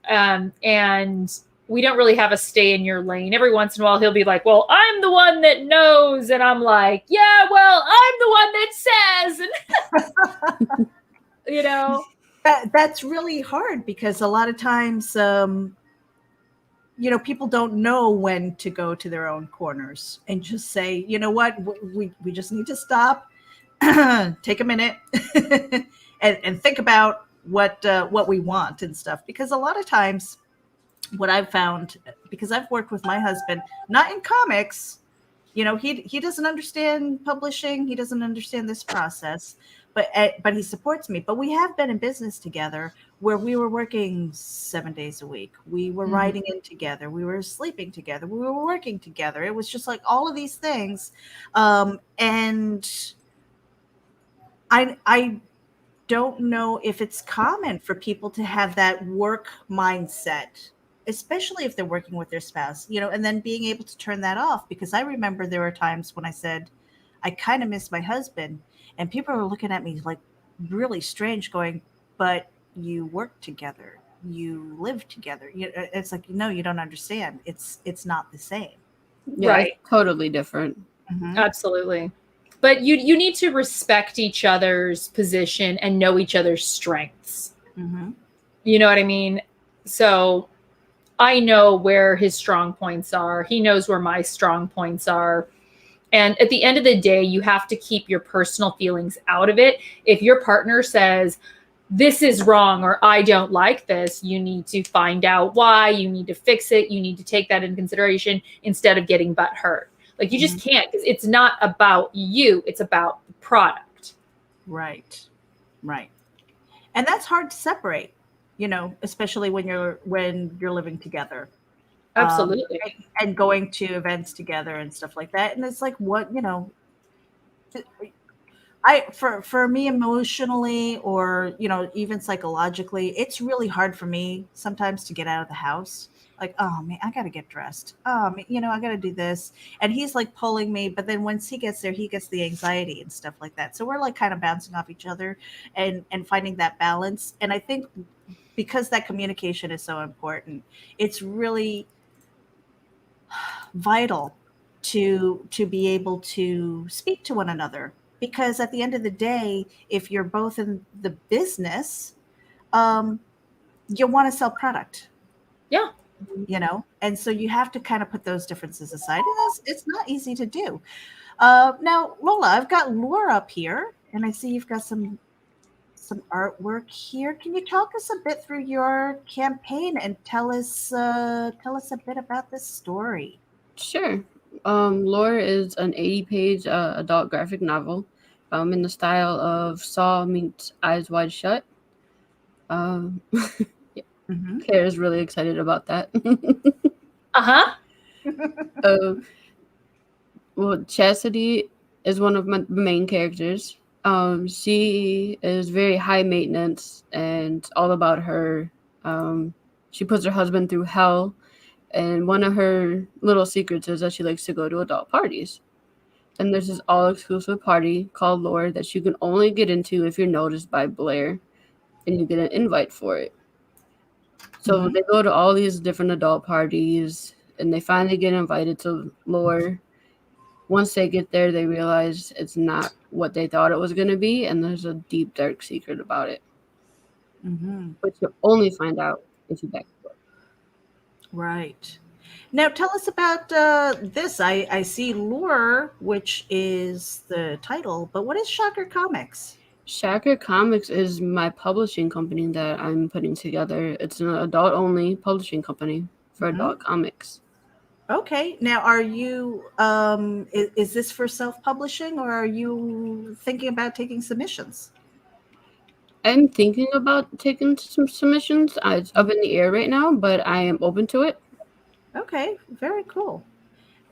And we don't really have a stay in your lane. Every once in a while, he'll be like, well, I'm the one that knows. And I'm like, yeah, well, I'm the one that says. And you know, that's really hard, because a lot of times, you know, people don't know when to go to their own corners and just say, you know what, we just need to stop, take a minute and think about what we want and stuff. Because a lot of times, what I've found, because I've worked with my husband, not in comics, you know, he doesn't understand publishing. He doesn't understand this process, but he supports me. But we have been in business together where we were working 7 days a week. We were writing in together. We were sleeping together. We were working together. It was just like all of these things. And I don't know if it's common for people to have that work mindset, especially if they're working with their spouse, you know, and then being able to turn that off. Because I remember there were times when I said, I kind of miss my husband, and people were looking at me like really strange, going, but you work together, you live together. It's like, no, you don't understand. It's not the same. Yeah, right. Totally different. Mm-hmm. Absolutely. But you need to respect each other's position and know each other's strengths. Mm-hmm. You know what I mean? So I know where his strong points are. He knows where my strong points are. And at the end of the day, you have to keep your personal feelings out of it. If your partner says, this is wrong, or I don't like this, you need to find out why. You need to fix it. You need to take that into consideration instead of getting butt hurt. Like, you just can't, because it's not about you. It's about the product. Right. Right. And that's hard to separate, you know, especially when you're living together. Absolutely. And going to events together and stuff like that. And it's like, what, you know, for me emotionally, or, you know, even psychologically, it's really hard for me sometimes to get out of the house. Like, oh man, I got to get dressed. You know, I got to do this. And he's like pulling me. But then once he gets there, he gets the anxiety and stuff like that. So we're like kind of bouncing off each other and finding that balance. And I think because that communication is so important, it's really vital to be able to speak to one another. Because at the end of the day, if you're both in the business, you want to sell product. Yeah. You know, and so you have to kind of put those differences aside. And it's not easy to do. Now, Lola, I've got Laura up here, and I see you've got some artwork here. Can you talk us a bit through your campaign and tell us a bit about this story? Sure. Lore is an 80-page adult graphic novel in the style of Saw meets Eyes Wide Shut. Yeah. Claire's really excited about that. Uh-huh. Well, Chastity is one of my main characters. She is very high maintenance and all about her. She puts her husband through hell. And one of her little secrets is that she likes to go to adult parties. And there's this all-exclusive party called Lore that you can only get into if you're noticed by Blair. And you get an invite for it. So they go to all these different adult parties. And they finally get invited to Lore. Once they get there, they realize it's not what they thought it was going to be. And there's a deep, dark secret about it. Which you'll only find out if you back it up. Right. Now, tell us about this. I see Lure, which is the title, but what is Shocker Comics? Shacker Comics is my publishing company that I'm putting together. It's an adult-only publishing company for Mhm. adult comics. Okay. Now, are you, is this for self publishing or are you thinking about taking submissions? I'm thinking about taking some submissions. It's up in the air right now, but I am open to it. Okay. Very cool.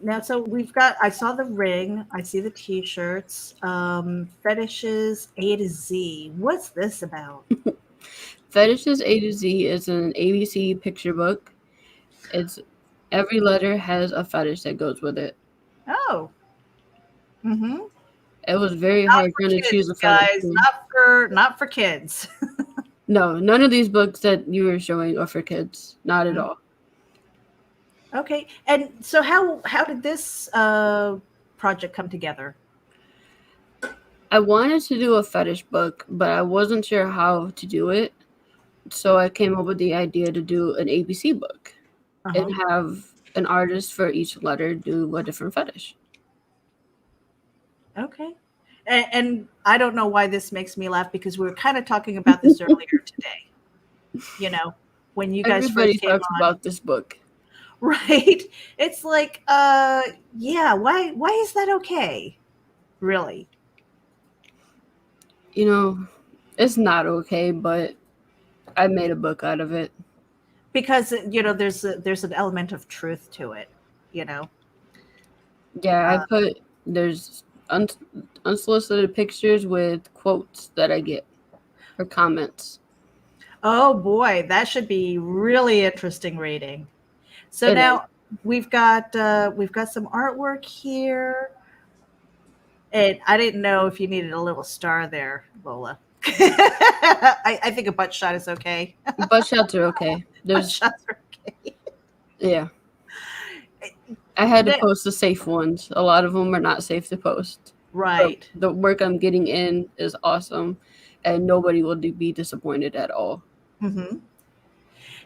Now, so we've got, I saw the ring, I see the t shirts, fetishes A to Z. What's this about? Fetishes A to Z is an ABC picture book. It's every letter has a fetish that goes with it. Oh, mm-hmm. It was very Not hard for trying to choose kids, a fetish. guys. Not for kids. No, none of these books that you were showing are for kids. Not at all. Okay. And so how did this project come together? I wanted to do a fetish book, but I wasn't sure how to do it. So I came up with the idea to do an ABC book Uh-huh. and have an artist for each letter do a different fetish. Okay. And I don't know why this makes me laugh because we were kind of talking about this earlier today. You know, when you guys Everybody first came talks on, about this book. right? It's like, yeah, why is that okay? Really? You know, it's not okay, but I made a book out of it. Because there's an element of truth to it, you know. Yeah, I Uh, put there's unsolicited pictures with quotes that I get or comments. oh boy, that should be really interesting reading. So It is. now we've got some artwork here, and I didn't know if you needed a little star there, Lola. I think a butt shot is okay. Butt shots are okay. Butt There's shots are okay. yeah. I had to Now- post the safe ones. A lot of them are not safe to post. But right. the work I'm getting in is awesome, and nobody will be disappointed at all. Hmm.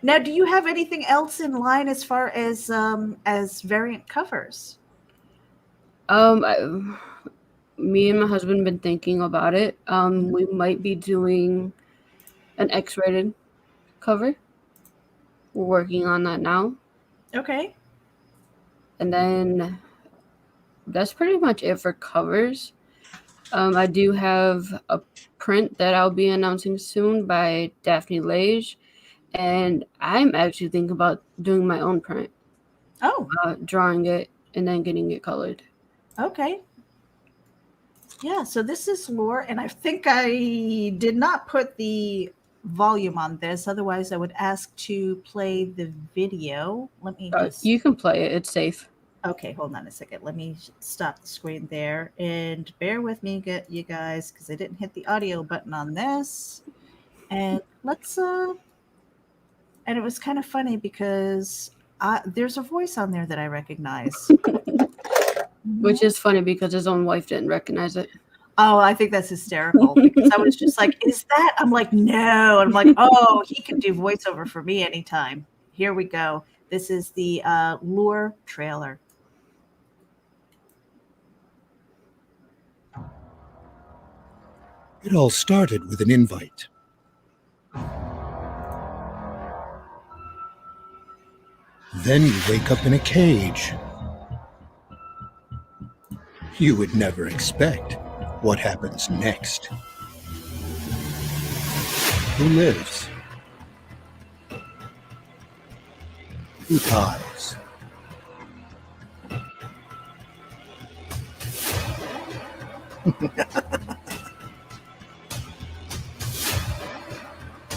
Now, do you have anything else in line as variant covers? I, me and my husband been thinking about it. We might be doing an X-rated cover. We're working on that now, Okay. and then that's pretty much it for covers. I do have a print that I'll be announcing soon by Daphne Lage, and I'm actually thinking about doing my own print, Oh, drawing it and then getting it colored. okay. Yeah, so this is lore, and I think I did not put the volume on this. Otherwise, I would ask to play the video. Let me just. You can play it; it's safe. Okay, hold on a second. Let me stop the screen there and bear with me, you guys, because I didn't hit the audio button on this. And let's. And it was kind of funny because there's a voice on there that I recognize. Which is funny because his own wife didn't recognize it. Oh, I think that's hysterical because I was just like, "Is that?" I'm like, "No," and I'm like, "Oh, he can do voiceover for me anytime." Here we go. This is the Lure trailer. It all started with an invite. Then you wake up in a cage. You would never expect what happens next. Who lives? Who dies?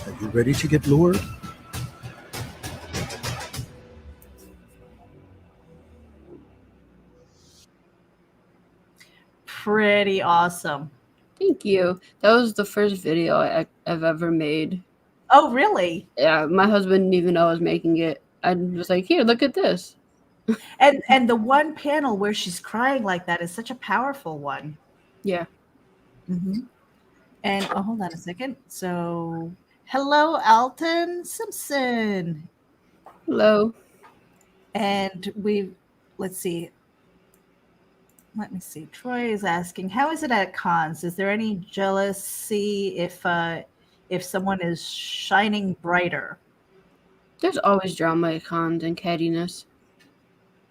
Are you ready to get lured? Pretty awesome. Thank you. That was the first video I've ever made. Oh, really? Yeah, my husband didn't even know I was making it. I was like, "Here, look at this." And the one panel where she's crying like that is such a powerful one. Yeah. Mm-hmm. And oh, hold on a second. So, hello, Alton Simpson. Hello. And let's see. Let me see. Troy is asking, how is it at cons? Is there any jealousy if someone is shining brighter? There's always drama at cons and cattiness.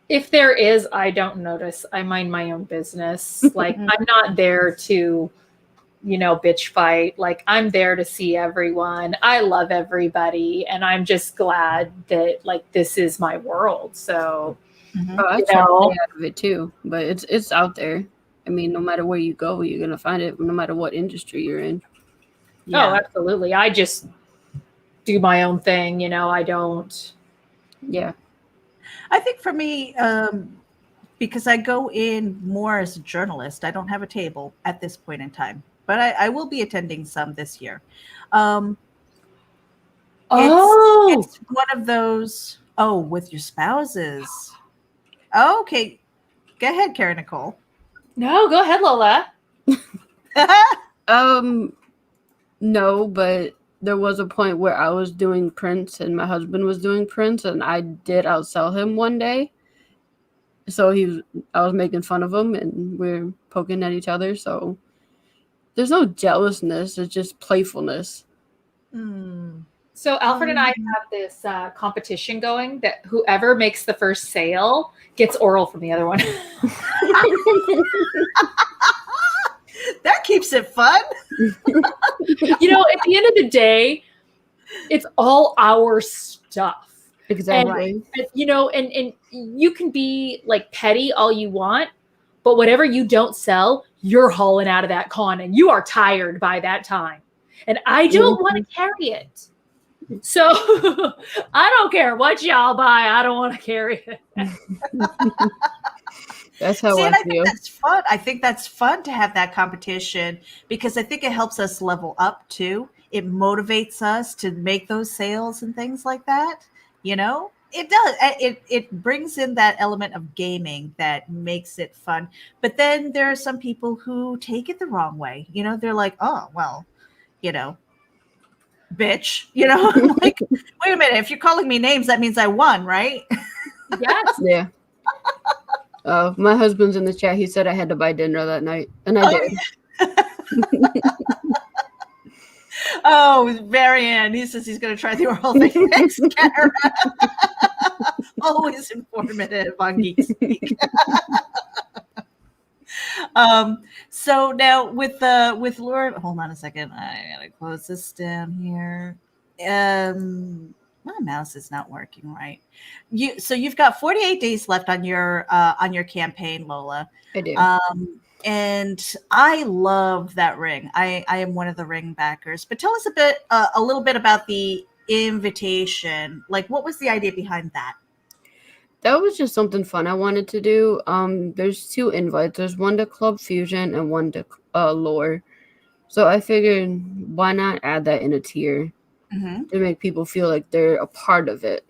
If there is, I don't notice. I mind my own business. Like, I'm not there to, bitch fight. Like, I'm there to see everyone. I love everybody. And I'm just glad that, like, this is my world. So, I try to stay out of it too, but it's out there. I mean, no matter where you go, you're going to find it, no matter what industry you're in. Yeah. Oh, absolutely. I just do my own thing. I don't. Yeah. I think for me, because I go in more as a journalist, I don't have a table at this point in time, but I will be attending some this year. It's one of those, with your spouses. Oh, okay. Go ahead, Cara Nicole. No, go ahead, Lola. No, but there was a point where I was doing prints and my husband was doing prints, and I did outsell him one day. So I was making fun of him, and we're poking at each other. So there's no jealousness; it's just playfulness. So Alfred and I have this competition going that whoever makes the first sale gets oral from the other one. That keeps it fun. At the end of the day, it's all our stuff. Exactly. And you can be like petty all you want, but whatever you don't sell, you're hauling out of that con and you are tired by that time. And I don't want to carry it. So I don't care what y'all buy. I don't want to carry it. That's how I feel. Think that's fun. I think that's fun to have that competition because I think it helps us level up too. It motivates us to make those sales and things like that. It does. It brings in that element of gaming that makes it fun. But then there are some people who take it the wrong way. They're like, oh, well, bitch, like, wait a minute. If you're calling me names, that means I won, right? Yes. Yeah. Oh, my husband's in the chat. He said I had to buy dinner that night, and I did. Oh, Marianne. He says he's going to try the oral thing next, Cara. Always informative on Geek Speak. So now with Loughran, hold on a second. I gotta close this down here. My mouse is not working right. You've got 48 days left on your campaign, Lola. I do. And I love that ring. I am one of the ring backers. But tell us a little bit about the invitation. Like, what was the idea behind that? That was just something fun I wanted to do. There's 2 invites. There's one to Club Fusion and one to Lore. So I figured, why not add that in a tier to make people feel like they're a part of it.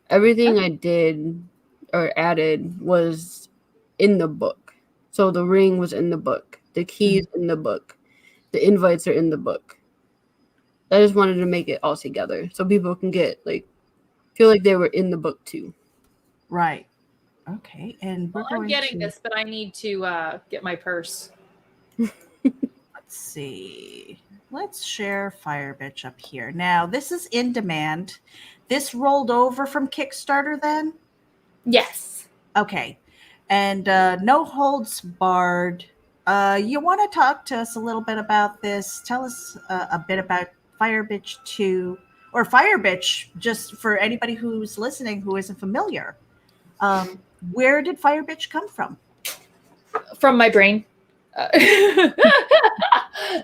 Everything I did or added was in the book. So the ring was in the book. The keys in the book. The invites are in the book. I just wanted to make it all together so people can feel like they were in the book too. Right. Okay. And I'm getting this, but I need to get my purse. Let's see. Let's share Firebitch up here. Now, this is in demand. This rolled over from Kickstarter then? Yes. Okay. And no holds barred. You want to talk to us a little bit about this? Tell us a bit about Firebitch 2, or Firebitch, just for anybody who's listening who isn't familiar. Where did Firebitch come from? From my brain.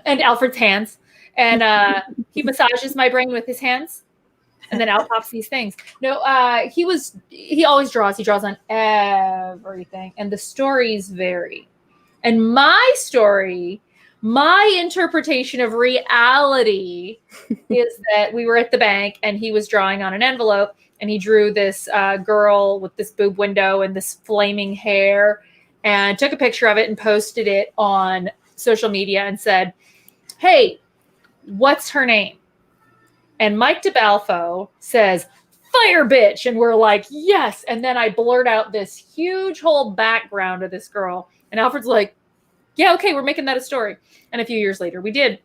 And Alfred's hands. And he massages my brain with his hands. And then out pops these things. No, he always draws. He draws on everything. And the stories vary. And my story, my interpretation of reality is that we were at the bank and he was drawing on an envelope and he drew this girl with this boob window and this flaming hair and took a picture of it and posted it on social media and said, hey, what's her name? And Mike DeBalfo says, Firebitch. And we're like, yes. And then I blurt out this huge whole background of this girl. And Alfred's like, yeah, okay, we're making that a story. And a few years later, we did.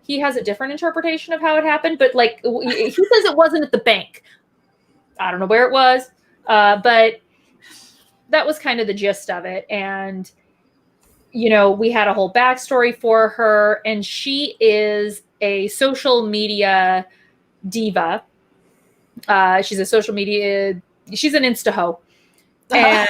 He has a different interpretation of how it happened, but like he says it wasn't at the bank. I don't know where it was, but that was kind of the gist of it. And, you know, we had a whole backstory for her, and she is a social media diva. She's an Insta hoe. And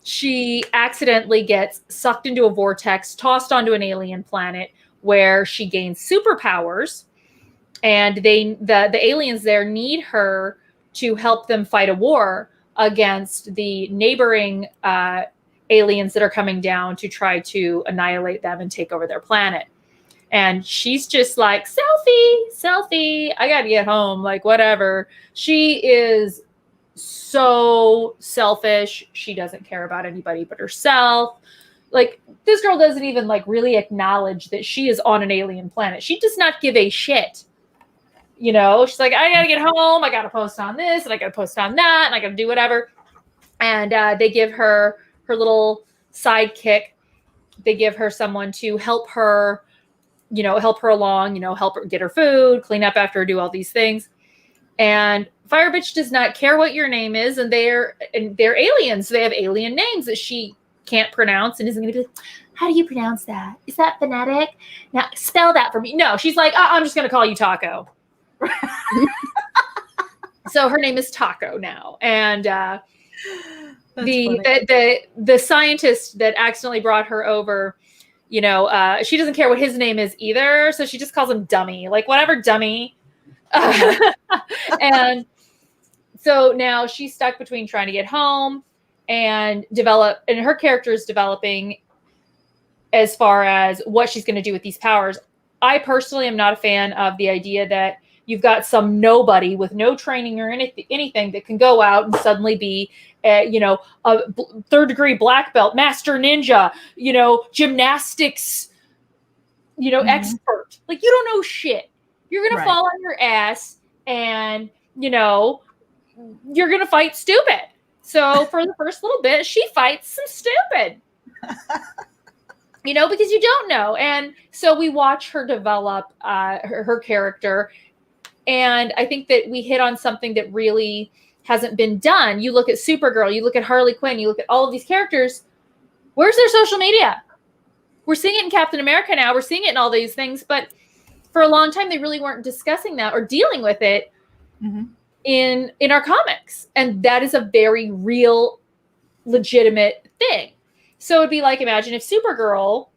she accidentally gets sucked into a vortex, tossed onto an alien planet where she gains superpowers. And the aliens there need her to help them fight a war against the neighboring aliens that are coming down to try to annihilate them and take over their planet. And she's just like, selfie, I gotta get home, like whatever. She is so selfish. She doesn't care about anybody but herself. Like, this girl doesn't even like really acknowledge that she is on an alien planet. She does not give a shit. You know, she's like, I gotta get home. I gotta post on this and I gotta post on that and I gotta do whatever. And they give her little sidekick. They give her someone to help her, you know, help her along, you know, help her get her food, clean up after her, do all these things. And Firebitch does not care what your name is. And they're aliens. So they have alien names that she can't pronounce and isn't going to be like, how do you pronounce that? Is that phonetic? Now spell that for me. No, she's like, I'm just going to call you Taco. So her name is Taco now. And the scientist that accidentally brought her over, you know, she doesn't care what his name is either. So she just calls him Dummy, like whatever, Dummy. And so now she's stuck between trying to get home and develop, and her character is developing as far as what she's going to do with these powers. I personally am not a fan of the idea that you've got some nobody with no training or anything that can go out and suddenly be, you know, a third-degree black belt, master ninja, you know, gymnastics, you know, expert. Like, you don't know shit. You're going to fall on your ass and, you know, you're going to fight stupid. So for the first little bit, she fights some stupid. You know, because you don't know. And so we watch her develop her character. And I think that we hit on something that really hasn't been done. You look at Supergirl, you look at Harley Quinn, you look at all of these characters. Where's their social media? We're seeing it in Captain America now. We're seeing it in all these things. But for a long time, they really weren't discussing that or dealing with it in our comics. And that is a very real, legitimate thing. So it'd be like, imagine if Supergirl,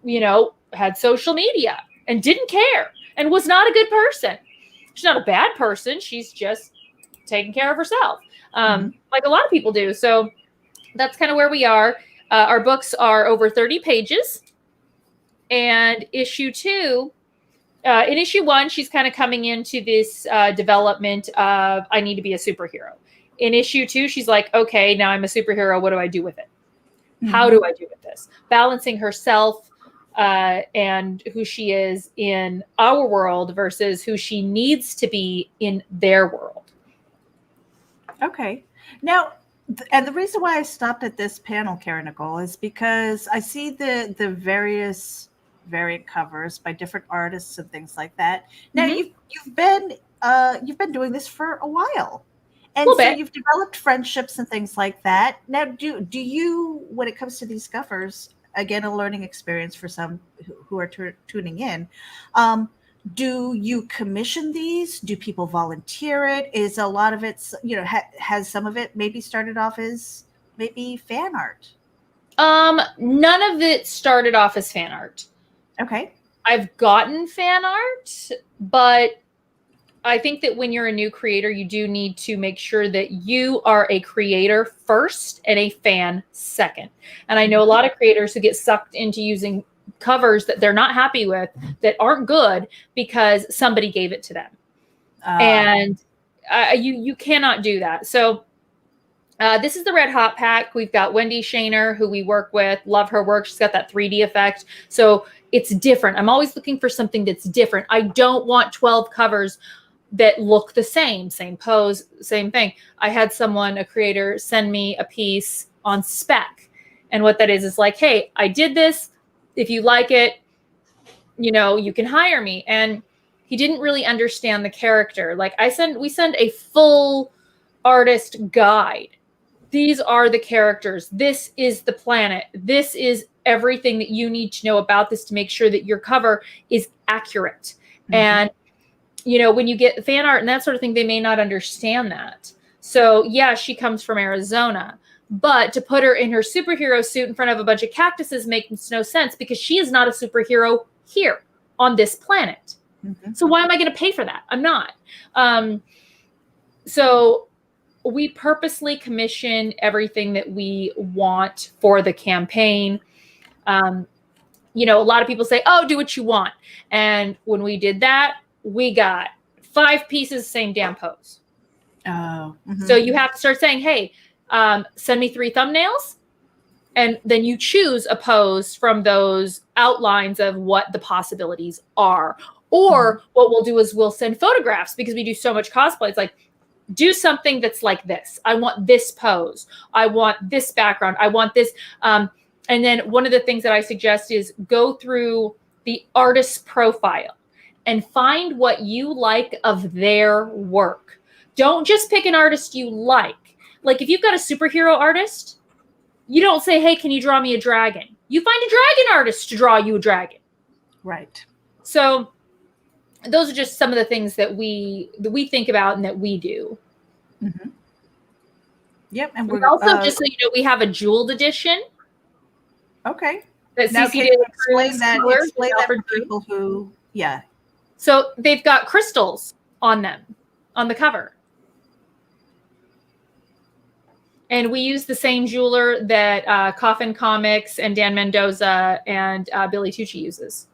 you know, had social media and didn't care and was not a good person. She's not a bad person. She's just taking care of herself, like a lot of people do. So that's kind of where we are. Our books are over 30 pages. And issue 2, in issue 1, she's kind of coming into this development of, I need to be a superhero. In issue 2, she's like, okay, now I'm a superhero. What do I do with it? How do I do with this? Balancing herself and who she is in our world versus who she needs to be in their world. Okay. Now, and the reason why I stopped at this panel, Cara Nicole, is because I see the various variant covers by different artists and things like that. Now, you've been doing this for a while. And so you've developed friendships and things like that. Now, do you, when it comes to these covers, again, a learning experience for some who are tuning in, do you commission these? Do people volunteer it? Is a lot of it, you know, has some of it maybe started off as maybe fan art? None of it started off as fan art. Okay. I've gotten fan art, but I think that when you're a new creator, you do need to make sure that you are a creator first and a fan second. And I know a lot of creators who get sucked into using covers that they're not happy with, that aren't good because somebody gave it to them. And you cannot do that. So this is the Red Hot Pack. We've got Wendy Shaner, who we work with. Love her work. She's got that 3D effect. So it's different. I'm always looking for something that's different. I don't want 12 covers that look the same pose, same thing. I had a creator, send me a piece on spec. And what that is like, hey, I did this. If you like it, you can hire me. And he didn't really understand the character. Like we send a full artist guide. These are the characters. This is the planet. This is everything that you need to know about this to make sure that your cover is accurate. Mm-hmm. And, when you get fan art and that sort of thing, they may not understand that. So yeah, she comes from Arizona, but to put her in her superhero suit in front of a bunch of cactuses makes no sense because she is not a superhero here on this planet. Mm-hmm. So why am I going to pay for that? I'm not. So we purposely commission everything that we want for the campaign. A lot of people say, oh, do what you want. And when we did that, we got 5 pieces, same damn pose. Oh. Mm-hmm. So you have to start saying, hey, send me 3 thumbnails. And then you choose a pose from those outlines of what the possibilities are. Or what we'll do is we'll send photographs because we do so much cosplay. It's like, do something that's like this. I want this pose. I want this background. I want this. And then one of the things that I suggest is go through the artist's profile and find what you like of their work. Don't just pick an artist you like. Like if you've got a superhero artist, you don't say, hey, can you draw me a dragon? You find a dragon artist to draw you a dragon. Right. So those are just some of the things that we think about and that we do. Mm-hmm. Yep. And we also, just so you know, we have a jeweled edition. Okay. That now, CC can you explain that for people who, yeah. So they've got crystals on them, on the cover. And we use the same jeweler that Coffin Comics and Dan Mendoza and Billy Tucci uses.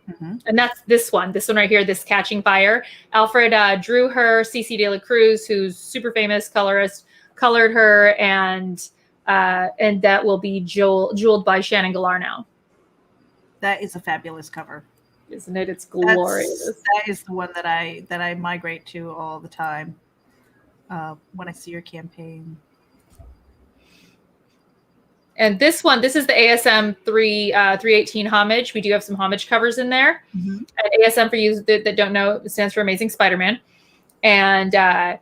Mm-hmm. And that's this one right here, this Catching Fire. Alfred drew her. CC De La Cruz, who's super famous colorist, colored her, and that will be jeweled by Shannon Galar now. That is a fabulous cover, isn't it? It's glorious. That is the one that I migrate to all the time when I see your campaign. And this is the ASM 318 homage. We do have some homage covers in there. Mm-hmm. ASM, for you that don't know, stands for Amazing Spider-Man. And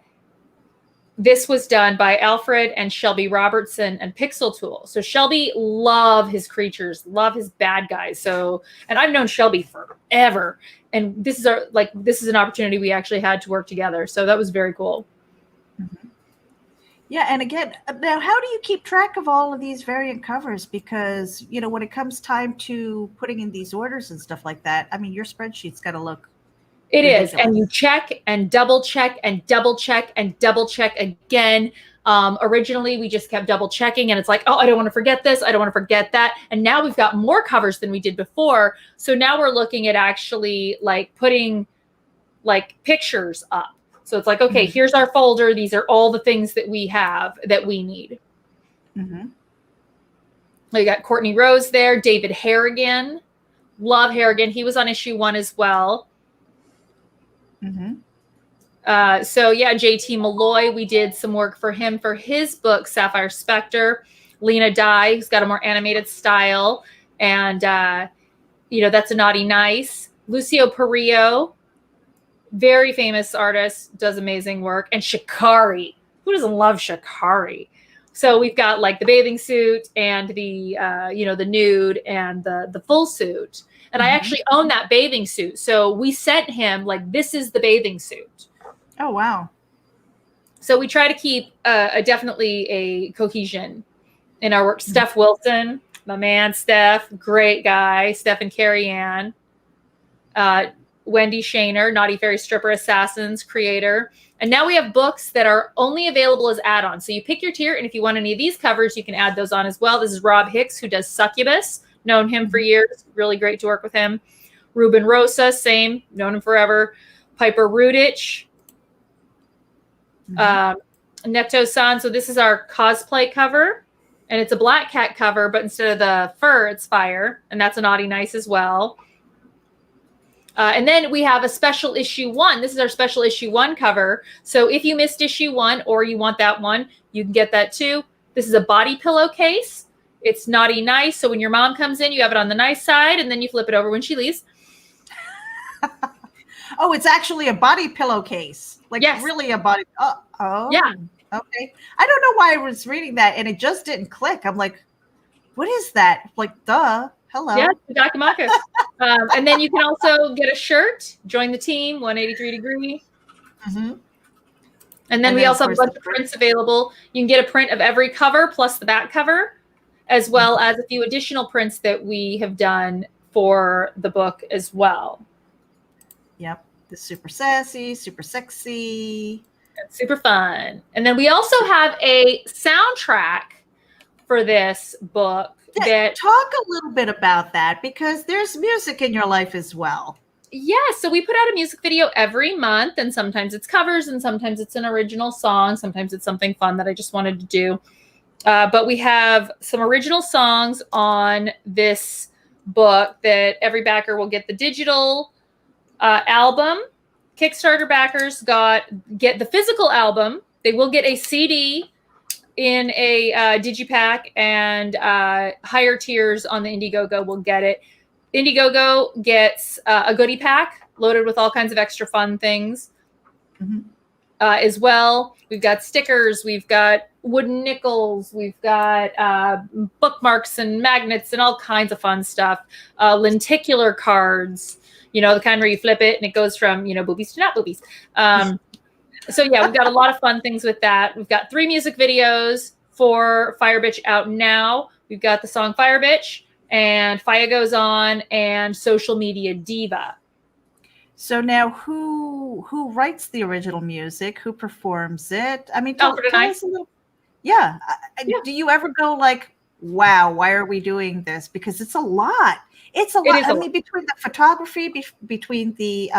this was done by Alfred and Shelby Robertson and Pixel Tool. So Shelby love his creatures, love his bad guys. So, and I've known Shelby forever. And this is an opportunity we actually had to work together. So that was very cool. Mm-hmm. Yeah, and again, now how do you keep track of all of these variant covers? Because, when it comes time to putting in these orders and stuff like that, I mean, your spreadsheet's got to look ridiculous. Is, and you check and double check and double check and double check again. Originally, we just kept double checking, and it's like, oh, I don't want to forget this. I don't want to forget that. And now we've got more covers than we did before. So now we're looking at actually putting pictures up. So it's like, okay, here's our folder. These are all the things that we have that we need. Mm-hmm. We got Courtney Rose there, David Harrigan. Love Harrigan. He was on issue 1 as well. Mm-hmm. So yeah, JT Malloy, we did some work for him for his book, Sapphire Spectre. Lena Dye, who's got a more animated style. And, that's a Naughty Nice. Lucio Perillo, very famous artist, does amazing work. And Shikari. Who doesn't love Shikari? So we've got the bathing suit and the, the nude and the full suit. And I actually own that bathing suit. So we sent him this is the bathing suit. Oh, wow. So we try to keep definitely a cohesion in our work. Mm-hmm. Steph Wilson, my man, Steph, great guy. Steph and Carrie Ann. Wendy Shaner, Naughty Fairy Stripper Assassins creator. And now we have books that are only available as add-ons. So you pick your tier, and if you want any of these covers, you can add those on as well. This is Rob Hicks, who does Succubus. Known him for years. Really great to work with him. Ruben Rosa, same. Known him forever. Piper Rudich. Necto-san. So this is our cosplay cover. And it's a Black Cat cover, but instead of the fur, it's fire. And that's a Naughty Nice as well. And then we have a special issue 1. This is our special issue 1 cover. So if you missed issue 1 or you want that one, you can get that too. This is a body pillowcase. It's naughty nice. So when your mom comes in, you have it on the nice side, and then you flip it over when she leaves. Oh, it's actually a body pillowcase. Like yes. Really a body. Oh, yeah. Okay. I don't know why I was reading that and it just didn't click. I'm like, what is that? Like, duh. Hello. Yeah, Dakamaka. And then you can also get a shirt, join the team, 183 degree. Mm-hmm. And then we also have a bunch of prints available. You can get a print of every cover plus the back cover, as well as a few additional prints that we have done for the book as well. Yep. The super sassy, super sexy. It's super fun. And then we also have a soundtrack for this book. Talk a little bit about that, because there's music in your life as well. Yeah, so we put out a music video every month, and sometimes it's covers and sometimes it's an original song. Sometimes it's something fun that I just wanted to do. But we have some original songs on this book that every backer will get the digital album. Kickstarter backers get the physical album. They will get a CD in a digipack, and higher tiers on the IndieGoGo will get it. IndieGoGo gets a goodie pack loaded with all kinds of extra fun things as well. We've got stickers, we've got wooden nickels, we've got bookmarks and magnets and all kinds of fun stuff. Lenticular cards, the kind where you flip it and it goes from, boobies to not boobies. So yeah, we've got a lot of fun things with that. We've got 3 music videos for Firebitch out now. We've got the song Firebitch and Fire Goes On and Social Media Diva. So now who writes the original music? Who performs it? I mean, tell us a little. Yeah. Do you ever go like, wow, why are we doing this? Because it's a lot. It's a lot. I mean, between the photography, between the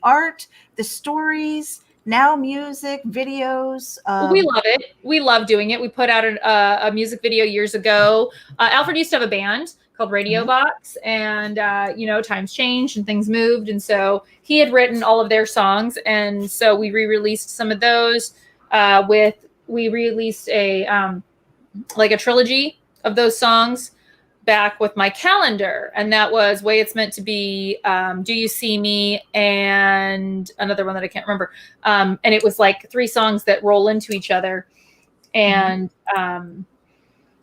art, the stories, now music, videos. We love it. We love doing it. We put out a music video years ago. Alfred used to have a band called Radio Box, and times changed and things moved, and so he had written all of their songs, and so we re-released some of those. We released a trilogy of those songs back with My Calendar, and that was Way It's Meant to Be, Do You See Me, and another one that I can't remember. And it was like 3 songs that roll into each other. And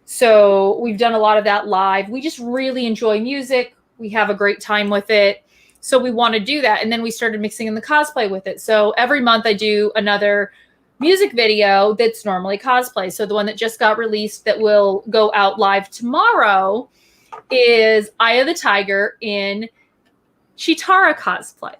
so we've done a lot of that live. We just really enjoy music. We have a great time with it. So we want to do that. And then we started mixing in the cosplay with it. So every month I do another music video that's normally cosplay. So the one that just got released that will go out live tomorrow is Eye of the Tiger in Chitara cosplay.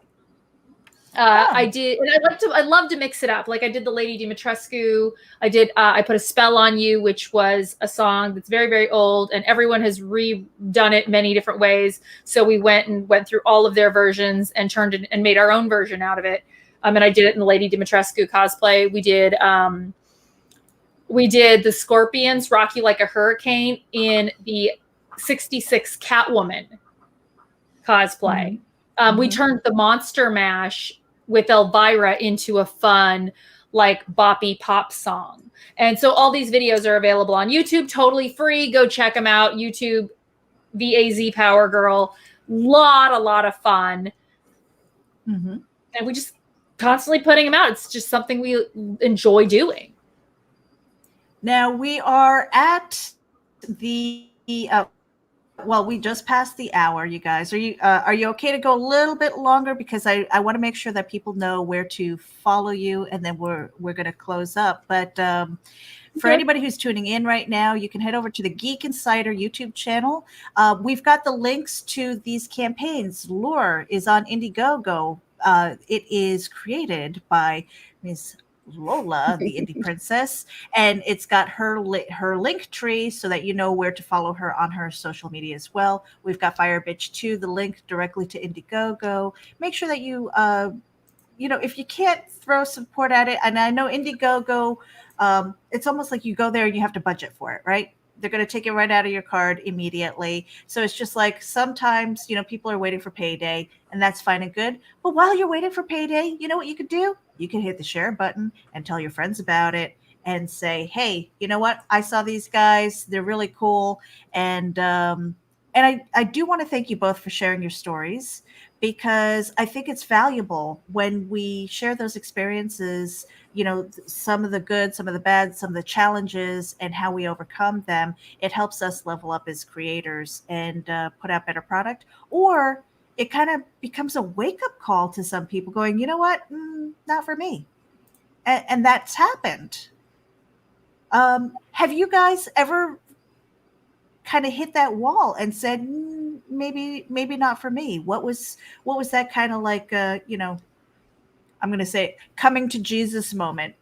I did, and I love to mix it up. Like I did the Lady Dimitrescu. I put a spell on you, which was a song that's very, very old, and everyone has redone it many different ways. So we went through all of their versions and turned it and made our own version out of it. And I did it in the Lady Dimitrescu cosplay. We did the Scorpions Rock You Like a Hurricane in the 66 Catwoman cosplay. We turned the Monster Mash with Elvira into a fun, like boppy pop song. And so all these videos are available on YouTube, totally free. Go check them out. YouTube, VAZ Powergirl. A lot of fun. And we just constantly putting them out. It's just something we enjoy doing. Now we are at the we just passed the hour, you guys. Are you okay to go a little bit longer, because I want to make sure that people know where to follow you, and then we're going to close up. But for anybody who's tuning in right now, you can head over to the Geek Insider YouTube channel. We've got the links to these campaigns. Lure is on IndieGoGo. It is created by Ms. Lola, the indie princess, and it's got her link tree so that you know where to follow her on her social media as well. We've got Firebitch too, the link directly to IndieGoGo. Make sure that you if you can't throw support at it, and I know IndieGoGo, it's almost like you go there and you have to budget for it, right? they're going to take it right out of your card immediately. So it's just like sometimes, people are waiting for payday, and that's fine and good. But while you're waiting for payday, you know what you could do? You can hit the share button and tell your friends about it and say, hey, you know what? I saw these guys. They're really cool. And I do want to thank you both for sharing your stories, because I think it's valuable when we share those experiences, some of the good, some of the bad, some of the challenges, and how we overcome them. It helps us level up as creators and put out better product. Or it kind of becomes a wake-up call to some people going, you know what? Not for me. And that's happened. Have you guys ever kind of hit that wall and said, maybe not for me? What was that kind of like, I'm going to say coming to Jesus moment,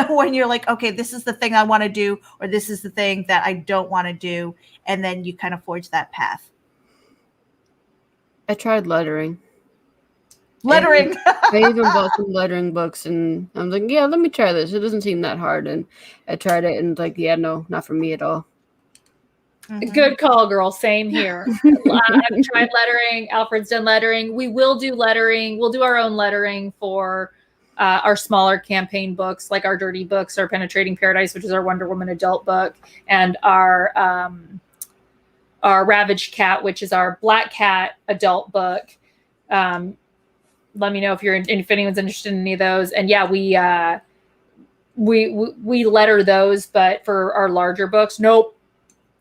when you're like, okay, this is the thing I want to do, or this is the thing that I don't want to do. And then you kind of forge that path. I tried lettering. Lettering. I even bought some lettering books, and I was like, yeah, let me try this. It doesn't seem that hard. And I tried it, and like, yeah, no, not for me at all. Mm-hmm. Good call, girl. Same here. I've tried lettering. Alfred's done lettering. We will do lettering. We'll do our own lettering for our smaller campaign books, like our Dirty Books, our Penetrating Paradise, which is our Wonder Woman adult book, and our Ravaged Cat, which is our Black Cat adult book. Let me know if anyone's interested in any of those. And yeah, we letter those, but for our larger books, nope.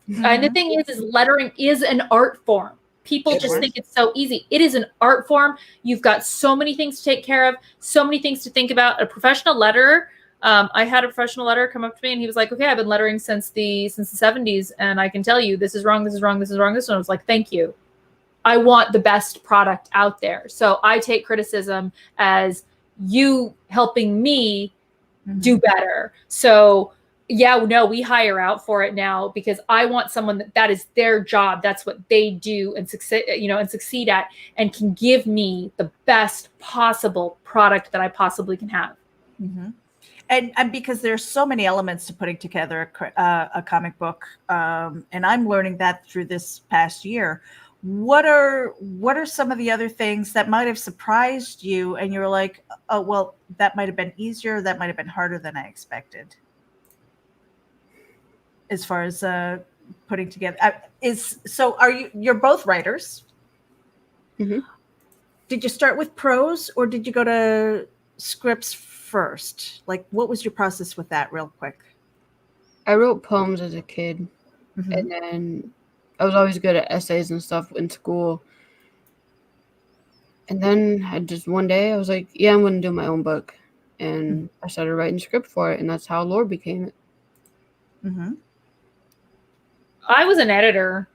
Mm-hmm. And the thing is lettering is an art form. People just think it's so easy. It is an art form. You've got so many things to take care of, so many things to think about. A professional letterer. I had a professional letterer come up to me, and he was like, okay, I've been lettering since the 70s. And I can tell you, this is wrong. This is wrong. This is wrong. This one. I was like, thank you. I want the best product out there. So I take criticism as you helping me do better. So yeah, no, we hire out for it now, because I want someone that is their job. That's what they do and succeed at, and can give me the best possible product that I possibly can have. Mm-hmm. And because there's so many elements to putting together a comic book, and I'm learning that through this past year. What are some of the other things that might have surprised you, and you're like, oh, well, that might have been easier, that might have been harder than I expected? As far as putting together, you're both writers? Mm-hmm. Did you start with prose, or did you go to scripts first? Like, what was your process with that, real quick? I wrote poems as a kid, Mm-hmm. and then I was always good at essays and stuff in school. And then one day I was like, yeah, I'm going to do my own book. And I started writing script for it, and that's how Lore became it. Mm-hmm. I was an editor,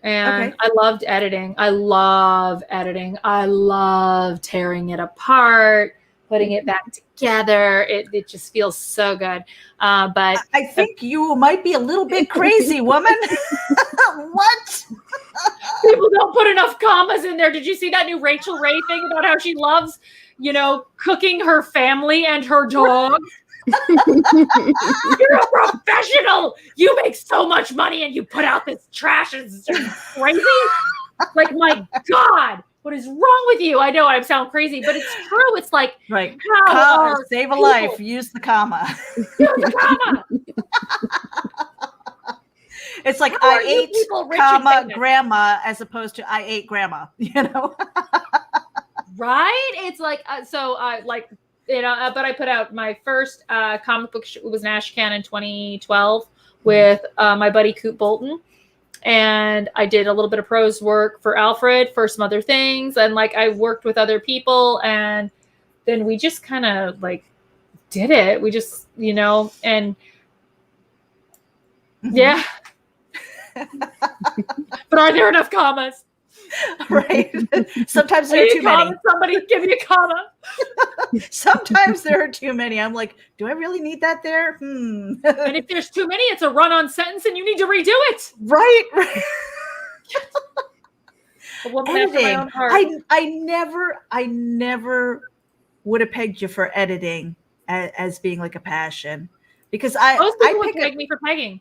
and I loved editing. I love editing. I love tearing it apart, putting it back together. It just feels so good. But I think you might be a little bit crazy, woman. What? People don't put enough commas in there. Did you see that new Rachel Ray thing about how she loves, cooking her family and her dog? You're a professional. You make so much money, and you put out this trash. It's crazy. Like, my God, what is wrong with you? I know I sound crazy, but it's true. It's like, right. How save a life. Use the comma. Use the comma. It's like I ate, comma, grandma, as opposed to I ate grandma. Right? It's like but I put out my first comic book. It was an Ashcan in 2012 with my buddy Coop Bolton. And I did a little bit of prose work for Alfred for some other things. And I worked with other people. And then we just kind of did it. We just, and yeah. But are there enough commas? Right. Sometimes there are too many. Somebody give me a comma. Sometimes there are too many. I'm like, do I really need that there? And if there's too many, it's a run-on sentence, and you need to redo it. Right. A woman after my own heart. I never would have pegged you for editing as being like a passion, because most people would peg me for pegging.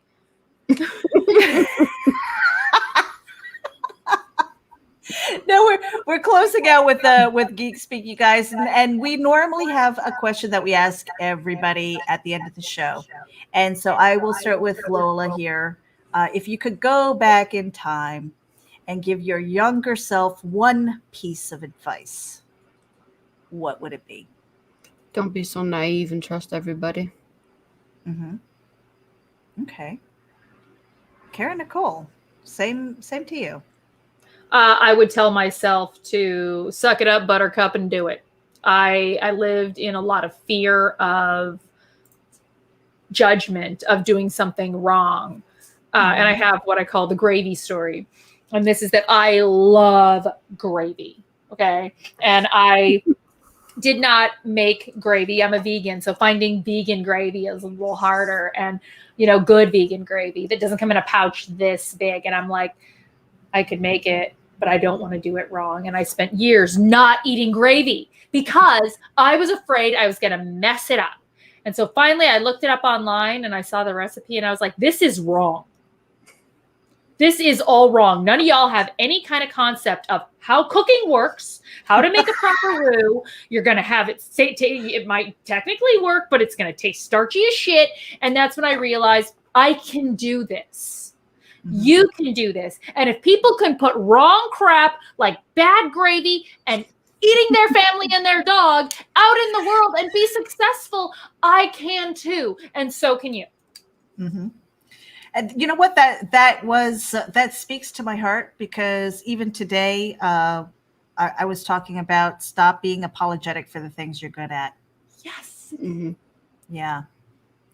No, we're closing out with Geek Speak, you guys, and we normally have a question that we ask everybody at the end of the show, and so I will start with Lola here. If you could go back in time and give your younger self one piece of advice, what would it be? Don't be so naive and trust everybody. Mm-hmm. Okay, Cara Nicole, same to you. I would tell myself to suck it up, buttercup, and do it. I lived in a lot of fear of judgment, of doing something wrong. And I have what I call the gravy story. And this is that I love gravy. Okay. And I did not make gravy. I'm a vegan. So finding vegan gravy is a little harder. And, good vegan gravy that doesn't come in a pouch this big. And I'm like, I could make it, but I don't want to do it wrong. And I spent years not eating gravy because I was afraid I was going to mess it up. And so finally I looked it up online and I saw the recipe and I was like, this is wrong. This is all wrong. None of y'all have any kind of concept of how cooking works, how to make a proper roux. You're going to have it, it might technically work, but it's going to taste starchy as shit. And that's when I realized I can do this. You can do this. And if people can put wrong crap like bad gravy and eating their family and their dog out in the world and be successful, I can too. And so can you. Mm-hmm. And you know what? That speaks to my heart, because even today, I was talking about stop being apologetic for the things you're good at. Yes. Mm-hmm. Yeah.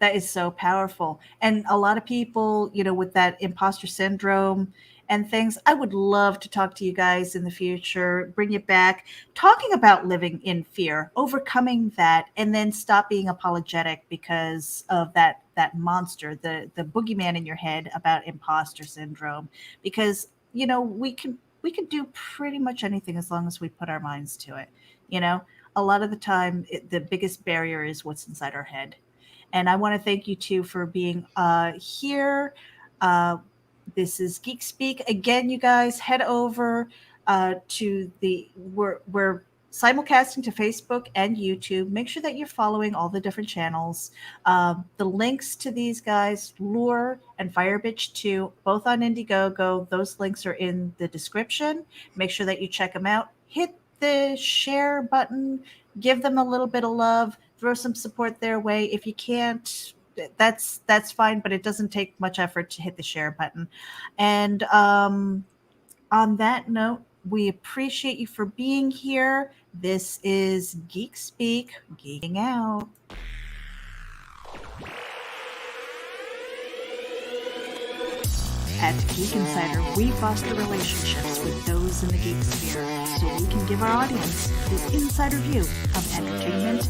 That is so powerful. And a lot of people, with that imposter syndrome and things, I would love to talk to you guys in the future, bring you back, talking about living in fear, overcoming that, and then stop being apologetic because of that monster, the boogeyman in your head about imposter syndrome. Because, we can do pretty much anything as long as we put our minds to it. A lot of the time, the biggest barrier is what's inside our head. And I want to thank you two for being here. This is Geek Speak. Again, you guys, head over to we're simulcasting to Facebook and YouTube. Make sure that you're following all the different channels. The links to these guys, Lure and Firebitch 2, both on IndieGoGo. Those links are in the description. Make sure that you check them out. Hit the share button. Give them a little bit of love. Throw some support their way. If you can't, that's fine, but it doesn't take much effort to hit the share button. And on that note, we appreciate you for being here. This is Geek Speak, geeking out. At Geek Insider, we foster relationships with those in the geek sphere so we can give our audience the insider view of entertainment,